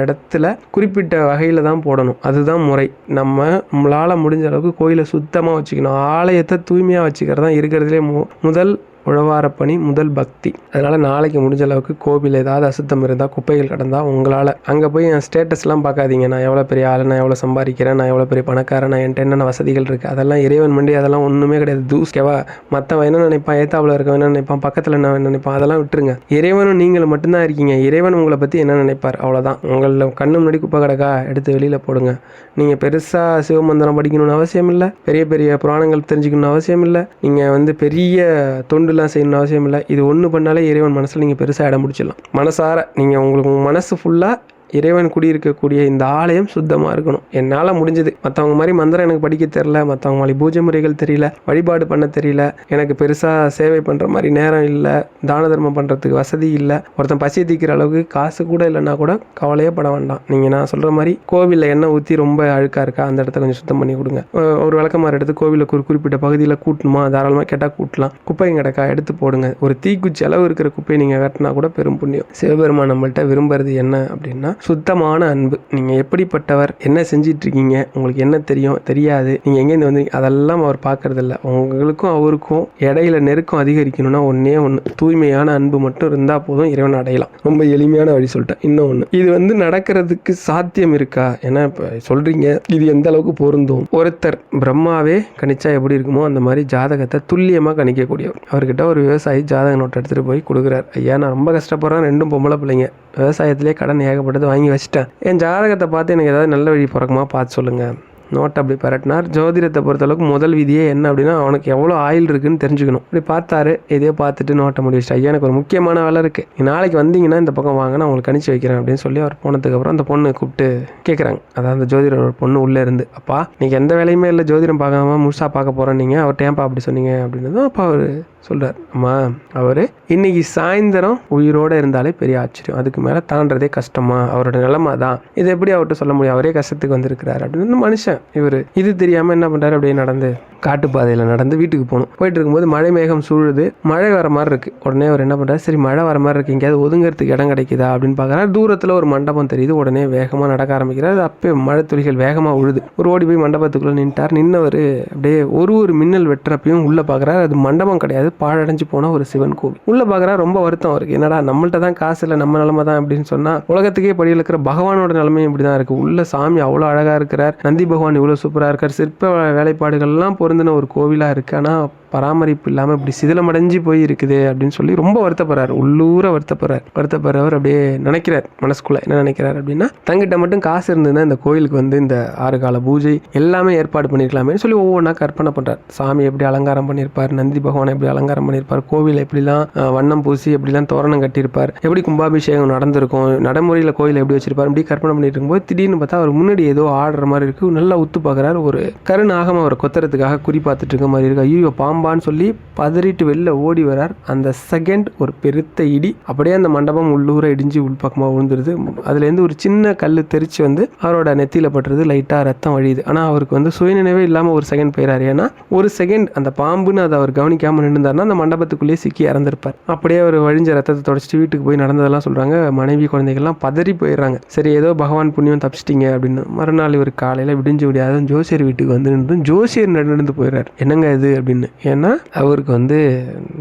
இடத்துல குறிப்பிட்ட வகையில் தான் போடணும். அதுதான் முறை. நம்மளால் முடிஞ்ச அளவுக்கு கோயிலை சுத்தமாக வச்சுக்கணும். ஆலயத்தை தூய்மையாக வச்சுக்கிறது தான் இருக்கிறதுலே முதல் உழவார பணி முதல் பக்தி. அதனால் நாளைக்கு முடிஞ்ச அளவுக்கு கோவில் ஏதாவது அசுத்தம் இருந்தால், குப்பைகள் கடந்தால் உங்களால் அங்கே போய் என் ஸ்டேட்டஸ்லாம் பார்க்காதீங்க. நான் எவ்வளோ பெரிய ஆள், நான் எவ்வளோ சம்பாதிக்கிறேன், நான் எவ்வளோ பெரிய பணக்காரன், நான் என்கிட்ட என்னென்ன வசதிகள் இருக்குது, அதெல்லாம் இறைவன் மண்டி அதெல்லாம் ஒன்றுமே கிடையாது. தூஸ்கேவா மற்றவன் என்ன நினைப்பான், ஏத்தாப்புல இருக்கவன் என்ன நினைப்பான், பக்கத்தில் என்ன நினைப்பான், அதெல்லாம் விட்டுருங்க. இறைவனும் நீங்களும் மட்டும்தான் இருக்கீங்க. இறைவன் உங்களை பற்றி என்ன நினைப்பார், அவ்வளோதான். உங்களை கண்ணு முன்னாடி குப்பை கிடக்கா, எடுத்து வெளியில் போடுங்க. நீங்கள் பெருசாக சிவமந்திரம் படிக்கணும்னு அவசியம் இல்லை, பெரிய பெரிய புராணங்கள் தெரிஞ்சுக்கணும்னு அவசியம் இல்லை, நீங்கள் பெரிய தொண்டுலாம் செய்யணும்னு அவசியம் இல்லை. இது ஒன்று பண்ணாலே இறைவன் மனசில் நீங்கள் பெருசாக இடம் பிடிச்சிடலாம். மனசார நீங்கள் உங்களுக்கு மனசு ஃபுல்லாக இறைவன் குடியிருக்கக்கூடிய இந்த ஆலயம் சுத்தமாக இருக்கணும். என்னால் முடிஞ்சது. மற்றவங்க மாதிரி மந்திரம் எனக்கு படிக்க தெரியல, மற்றவங்க மாதிரி பூஜை முறைகள் தெரியல, வழிபாடு பண்ண தெரியல, எனக்கு பெருசாக சேவை பண்ணுற மாதிரி நேரம் இல்லை, தான தர்மம் பண்ணுறதுக்கு வசதி இல்லை, ஒருத்தன் பசி தீக்கிற அளவுக்கு காசு கூட இல்லைன்னா கூட கவலையே பட வேண்டாம். நீங்கள் நான் சொல்கிற மாதிரி கோவிலில் எண்ணெய் ஊற்றி ரொம்ப அழுக்காக இருக்கா, அந்த இடத்த கொஞ்சம் சுத்தம் பண்ணி கொடுங்க. ஒரு விளக்கமாறு எடுத்து கோவிலுக்கு ஒரு குறிப்பிட்ட பகுதியில் கூட்டணுமா, தாராளமாக கேட்டால் கூட்டலாம். குப்பையும் கிடக்கா, எடுத்து போடுங்க. ஒரு தீக்குச்சி அளவு இருக்கிற குப்பையை நீங்கள் கட்டினா கூட பெரும் புண்ணியம். சிவபெருமான் நம்மள்கிட்ட விரும்புறது என்ன அப்படின்னா சுத்தமான அன்பு. நீங்கள் எப்படிப்பட்டவர், என்ன செஞ்சிட்ருக்கீங்க, உங்களுக்கு என்ன தெரியும் தெரியாது, நீங்கள் எங்கேருந்து வந்து அதெல்லாம் அவர் பார்க்கறதில்ல. உங்களுக்கும் அவருக்கும் இடையில நெருக்கம் அதிகரிக்கணும்னா ஒன்று தூய்மையான அன்பு மட்டும் இருந்தால் போதும், இறைவன் அடையலாம். ரொம்ப எளிமையான வழி சொல்லிட்டேன். இன்னொன்று, இது நடக்கிறதுக்கு சாத்தியம் இருக்கா? ஏன்னா இப்போ சொல்கிறீங்க இது எந்த அளவுக்கு பொருந்தும். ஒருத்தர் பிரம்மாவே கணிச்சா எப்படி இருக்குமோ அந்த மாதிரி ஜாதகத்தை துல்லியமாக கணிக்கக்கூடியவர். அவர்கிட்ட ஒரு விவசாயி ஜாதக நோட்டை எடுத்துகிட்டு போய் கொடுக்குறார். ஐயா, நான் ரொம்ப கஷ்டப்படுறேன், 2 பொம்பளை பிள்ளைங்க, விவசாயத்திலே கடன் ஏகப்பட்டது வாங்கி வச்சுட்டேன், என் ஜாதகத்தை பார்த்து எனக்கு ஏதாவது நல்ல வழி பிறக்குமா பார்த்து சொல்லுங்கள். நோட் அப்படி பரட்டினார். ஜோதிடத்தை பொறுத்தளவுக்கு முதல் விதியே என்ன அப்படின்னா அவனுக்கு எவ்வளோ ஆயில் இருக்குன்னு தெரிஞ்சுக்கணும். இப்படி பார்த்தாரு. இதையே பார்த்துட்டு நோட்டை முடிச்சிட்டு, ஐயா எனக்கு ஒரு முக்கியமான வேலை இருக்குது, நீ நாளைக்கு வந்தீங்கன்னா இந்த பக்கம் வாங்க, நான் உங்களுக்கு கணிச்சு வைக்கிறேன் அப்படின்னு சொல்லி அவர் போனதுக்கப்புறம் அந்த பொண்ணு கூப்பிட்டு கேட்குறாங்க. அதாவது அந்த ஜோதிடர் பொண்ணு உள்ளே இருந்து, அப்பா நீங்கள் எந்த வேலையுமே இல்லை, ஜோதிடம் பார்க்காம முழுசாக பார்க்க போகிறேன், நீங்கள் அவர் ஏன்பா அப்படி சொன்னீங்க அப்படின்னதும் அப்பா அவர் சொல்கிறார், அம்மா அவர் இன்னைக்கு சாயந்தரம் உயிரோடு இருந்தாலே பெரிய ஆச்சரியம், அதுக்கு மேலே தாண்டதே கஷ்டமா, அவரோட நிலைமை தான், இதை எப்படி அவர்கிட்ட சொல்ல முடியும், அவரே கஷ்டத்துக்கு வந்திருக்கிறார் அப்படின்னு மனுஷன். இவர் இது தெரியாமல் என்ன பண்ணுறாரு, அப்படியே நடந்து காட்டுப்பாதையில் நடந்து வீட்டுக்கு போகணும். போயிட்டு இருக்கும்போது மழை மேகம் சூழுது, மழை வர மாதிரி இருக்குது. உடனே அவர் என்ன பண்ணுறாரு, சரி மழை வர மாதிரி இருக்குது, எங்கேயாவது ஒதுங்கிறதுக்கு இடம் கிடைக்குதா அப்படின்னு பார்க்குறாரு. தூரத்தில் ஒரு மண்டபம் தெரியுது. உடனே வேகமாக நடக்க ஆரம்பிக்கிறார். அப்போ மழை துளிகள் வேகமாக உழுது. ஒரு ஓடி போய் மண்டபத்துக்குள்ளே நின்ட்டார். நின்னவர் அப்படியே ஒரு மின்னல் வெட்டுறப்பையும் உள்ளே பார்க்குறாரு. அது மண்டபம் கிடையாது, பாழடைஞ்சு போன ஒரு சிவன் கோவில். உள்ளே பார்க்குறாரு. ரொம்ப வருத்தம் அவருக்கு. என்னடா நம்மள்ட்ட தான் காசு இல்லை, நம்ம நிலமை தான் அப்படின்னு சொன்னால் உலகத்துக்கே படியில் இருக்கிற பகவானோட நிலைமையும் இப்படி தான் இருக்குது. உள்ள சாமி அவ்வளோ அழகாக இருக்கிறார், நந்தி பகவான் இவ்வளோ சூப்பராக இருக்கார், சிற்ப வேலைப்பாடுகள்லாம் பொருந்தின ஒரு கோவிலாக இருக்குது. ஆனால் பராமரிப்பு இல்லாமல் இப்படி சிதிலமடைஞ்சு போய் இருக்குது அப்படின்னு சொல்லி ரொம்ப வருத்தப்படுறாரு. உள்ளூர வருத்தப்படுறவர் அப்படியே நினைக்கிறார் மனசுக்குள்ள. என்ன நினைக்கிறார் அப்படின்னா, தங்கிட்ட மட்டும் காசு இருந்ததுன்னா இந்த கோயிலுக்கு இந்த 6 கால பூஜை எல்லாமே ஏற்பாடு பண்ணியிருக்கலாமே சொல்லி ஒவ்வொன்றா கற்பனை பண்ணுறார். சாமி எப்படி அலங்காரம் பண்ணியிருப்பார், நந்தி பகவானை எப்படி அலங்காரம் பண்ணியிருப்பார், கோவில் எப்படிலாம் வண்ணம் பூசி எப்படிலாம் தோரணம் கட்டியிருப்பார், எப்படி கும்பாபிஷேகம் நடந்திருக்கும், நடைமுறையில் கோயில் எப்படி வச்சிருப்பார், இப்படி கற்பனை பண்ணிட்டு இருக்கும்போது திடீர்னு பார்த்தா அவர் முன்னாடி ஏதோ ஆடுற மாதிரி இருக்குது. நல்லா உத்து பார்க்குறாரு. ஒரு கருநாகம் அவரை கொத்துறதுக்காக குறி பார்த்துட்டு இருக்க மாதிரி இருக்கு. ஐயோ பாம்பான்னு சொல்லி பதறிட்டு வெளில ஓடி வரார். அந்த செகண்ட் ஒரு பெருத்த இடி, அப்படியே அந்த மண்டபம் உள்ளூர இடிஞ்சு உள்பக்கமாக விழுந்துருது. அதுலேருந்து ஒரு சின்ன கல் தெரிச்சு அவரோட நெத்தியில் பட்டுறது, லைட்டாக ரத்தம் வழியுது. ஆனால் அவருக்கு சுயநினைவே இல்லாமல் ஒரு செகண்ட் போயிறாரு. ஏன்னா ஒரு செகண்ட் அந்த பாம்புன்னு அதை அவர் கவனிக்காமல் நின்றுந்தாருன்னா அந்த மண்டபத்துக்குள்ளேயே சிக்கி இறந்துருப்பார். அப்படியே அவர் வழிஞ்ச ரத்தத்தை தொடச்சிட்டு வீட்டுக்கு போய் நடந்ததெல்லாம் சொல்கிறாங்க. மனைவி குழந்தைகள்லாம் பதறி போயிடுறாங்க. சரி ஏதோ பகவான் புண்ணியம் தப்பிச்சிட்டிங்க அப்படின்னு. மறுநாள் இவர் காலையில் விடிஞ்சு விடியாத ஜோசியர் வீட்டுக்கு நின்று ஜோசியர் நடந்து போயிடுறாரு. என்னங்க இது அப்படின்னு. ஏன்னா அவருக்கு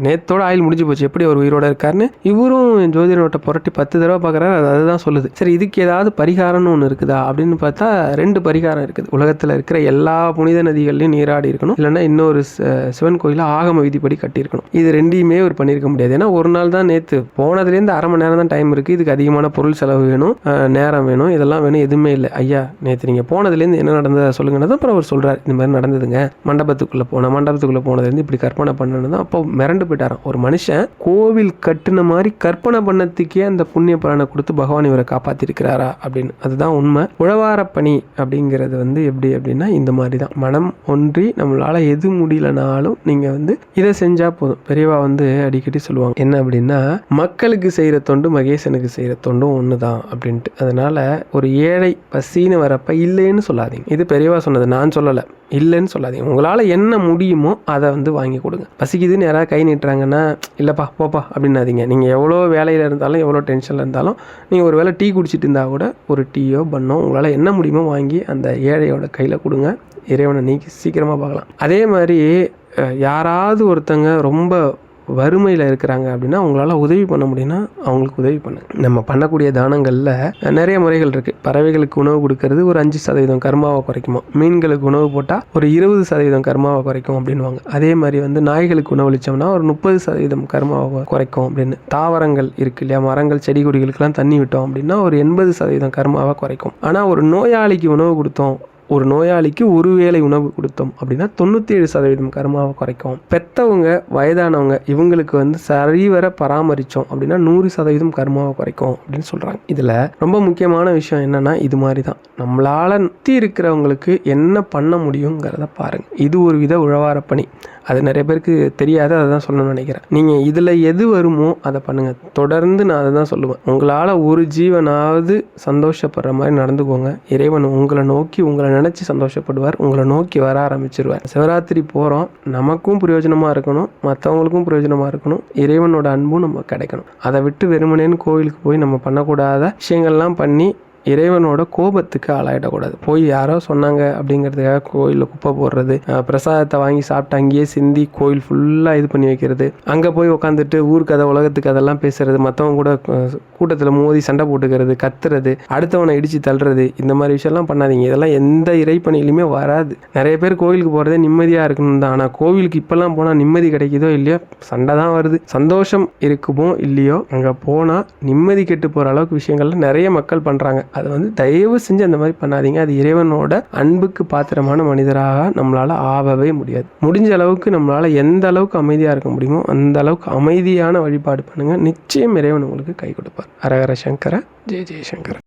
நேத்தோட ஆயில் முடிஞ்சு போச்சு, எப்படி அவர் உயிரோட இருக்காருன்னு இவரும் ஜோதிட நோட்டை புரட்டி 10 தடவை பார்க்குறாரு. அதுதான் சொல்லுது. சரி இதுக்கு ஏதாவது பரிகாரம்னு ஒன்று இருக்குதா அப்படின்னு பார்த்தா 2 பரிகாரம் இருக்குது. உலகத்தில் இருக்கிற எல்லா புனித நதிகள்லையும் நீராடி இருக்கணும், இல்லைன்னா இன்னொரு சிவன் கோயில ஆகம விதிப்படி கட்டியிருக்கணும். இது 2யுமே அவர் பண்ணியிருக்க முடியாது. ஏன்னா ஒரு நாள் தான், நேற்று போனதுலேருந்து அரை மணி நேரம் தான் டைம் இருக்குது. இதுக்கு அதிகமான பொருள் செலவு வேணும், நேரம் வேணும், இதெல்லாம் வேணும், எதுவுமே இல்லை. ஐயா நேற்று நீங்கள் போனதுலேருந்து என்ன நடந்ததை சொல்லுங்கன்னா அப்புறம் அவர் சொல்கிறார், இந்த மாதிரி நடந்ததுங்க, மண்டபத்துக்குள்ளே போனதுலேருந்து இப்படி கற்பனை பண்ணணும் தான். அப்போ மிரண்டு போயிட்டாராம். ஒரு மனுஷன் கோவில் கட்டுன மாதிரி கற்பனை பண்ணத்துக்கே அந்த புண்ணிய பலனை கொடுத்து பகவான் இவரை காப்பாற்றிருக்கிறாரா அப்படின்னு. அதுதான் உண்மை. உழவார பணி அப்படிங்கிறது எப்படி அப்படின்னா இந்த மாதிரி தான். மனம் ஒன்றி நம்மளால் எது முடியலனாலும் நீங்கள் இதை செஞ்சால் போதும். பெரியவா அடிக்கடி சொல்லுவாங்க என்ன அப்படின்னா, மக்களுக்கு செய்கிற தொண்டு மகேசனுக்கு செய்கிற தொண்டும் ஒன்று தான் அப்படின்ட்டு. அதனால ஒரு ஏழை பசின்னு வரப்ப இல்லைன்னு சொல்லாதீங்க. இது பெரியவா சொன்னது, நான் சொல்லலை. இல்லைன்னு சொல்லாதீங்க. உங்களால் என்ன முடியுமோ அதை வாங்கி கொடுங்க. பசிக்குதுன்னு யாராவது கை நீட்டுறாங்கன்னா இல்லைப்பா போப்பா அப்படின்னாதீங்க. நீங்கள் எவ்வளோ வேலையில் இருந்தாலும் எவ்வளோ டென்ஷனில் இருந்தாலும் நீங்கள் ஒரு வேளை டீ குடிச்சிட்டு இருந்தால் கூட ஒரு டீயோ பண்ணோ உங்களால் என்ன முடியுமோ வாங்கி அந்த ஏழையோட கையில் கொடுங்க. இறைவனை நீக்கி சீக்கிரமாக பார்க்கலாம். அதே மாதிரி யாராவது ஒருத்தங்க ரொம்ப வறுமையில் இருக்கிறாங்க அப்படின்னா உங்களால் உதவி பண்ண முடியும்னா அவங்களுக்கு உதவி பண்ணுங்க. நம்ம பண்ணக்கூடிய தானங்களில் நிறைய முறைகள் இருக்குது. பறவைகளுக்கு உணவு கொடுக்கறது ஒரு 5% கர்மாவை குறைக்குமா, மீன்களுக்கு உணவு போட்டால் ஒரு 20% கர்மாவை குறைக்கும் அப்படின்வாங்க. அதே மாதிரி வந்து நாய்களுக்கு உணவளித்தோம்னா ஒரு 30% கர்மாவை குறைக்கும் அப்படின்னு. தாவரங்கள் இருக்கு இல்லையா, மரங்கள் செடி கொடிகளுக்கெல்லாம் தண்ணி விட்டோம் அப்படின்னா ஒரு 80% கர்மாவை குறைக்கும். ஆனால் ஒரு நோயாளிக்கு உணவு கொடுத்தோம், ஒரு நோயாளிக்கு ஒரு வேளை உணவு கொடுத்தோம் அப்படின்னா 97% கர்மாவை குறைக்கும். பெற்றவங்க வயதானவங்க இவங்களுக்கு வந்து சரிவர பராமரித்தோம் அப்படின்னா 100% கர்மாவை குறைக்கும் அப்படின்னு சொல்கிறாங்க. இதில் ரொம்ப முக்கியமான விஷயம் என்னென்னா, இது மாதிரி தான் நம்மளால் சுற்றி இருக்கிறவங்களுக்கு என்ன பண்ண முடியுங்கிறத பாருங்கள். இது ஒரு வித உழவார பணி. அது நிறைய பேருக்கு தெரியாது, அதை தான் சொல்லணும்னு நினைக்கிறேன். நீங்கள் இதில் எது வருமோ அதை பண்ணுங்கள். தொடர்ந்து நான் அதை தான் சொல்லுவேன். உங்களால் ஒரு ஜீவனாவது சந்தோஷப்படுற மாதிரி நடந்துக்கோங்க. இறைவன் உங்களை நோக்கி உங்களை நினச்சி சந்தோஷப்படுவார், உங்களை நோக்கி வர ஆரம்பிச்சிருவார். சிவராத்திரி போகிறோம், நமக்கும் பிரயோஜனமாக இருக்கணும், மற்றவங்களுக்கும் பிரயோஜனமாக இருக்கணும், இறைவனோட அன்பும் நம்ம கிடைக்கணும். அதை விட்டு வெறுமனேன்னு கோவிலுக்கு போய் நம்ம பண்ணக்கூடாத விஷயங்கள்லாம் பண்ணி இறைவனோட கோபத்துக்கு ஆளாயிடக்கூடாது. போய் யாரோ சொன்னாங்க அப்படிங்கிறதுக்காக கோயிலில் குப்பை போடுறது, பிரசாதத்தை வாங்கி சாப்பிட்டு அங்கேயே சிந்தி கோயில் ஃபுல்லாக இது பண்ணி வைக்கிறது, அங்கே போய் உட்காந்துட்டு ஊருக்கு ஊர்க்கதை அதெல்லாம் பேசுறது, மற்றவங்க கூட கூட்டத்தில் மோதி சண்டை போட்டுக்கிறது, கத்துறது, அடுத்தவனை இடித்து தள்ளுறது, இந்த மாதிரி விஷயம்லாம் பண்ணாதீங்க. இதெல்லாம் எந்த இறைப்பணியிலுமே வராது. நிறைய பேர் கோயிலுக்கு போகிறதே நிம்மதியாக இருக்கணும் தான். ஆனால் கோவிலுக்கு இப்போல்லாம் போனால் நிம்மதி கிடைக்குதோ இல்லையோ, சண்டை தான் வருது. சந்தோஷம் இருக்குமோ இல்லையோ, அங்கே போனால் நிம்மதி கெட்டு போகிற அளவுக்கு விஷயங்கள்லாம் நிறைய மக்கள் பண்ணுறாங்க. அது வந்து தயவு செஞ்சு அந்த மாதிரி பண்ணாதீங்க. அது இறைவனோட அன்புக்கு பாத்திரமான மனிதராக நம்மளால் ஆகவே முடியாது. முடிஞ்ச அளவுக்கு நம்மளால் எந்த அளவுக்கு அமைதியாக இருக்க முடியுமோ அந்த அளவுக்கு அமைதியான வழிபாடு பண்ணுங்கள். நிச்சயம் இறைவன் உங்களுக்கு கை கொடுப்பார். ஹரஹர சங்கர, ஜெய ஜெயசங்கர.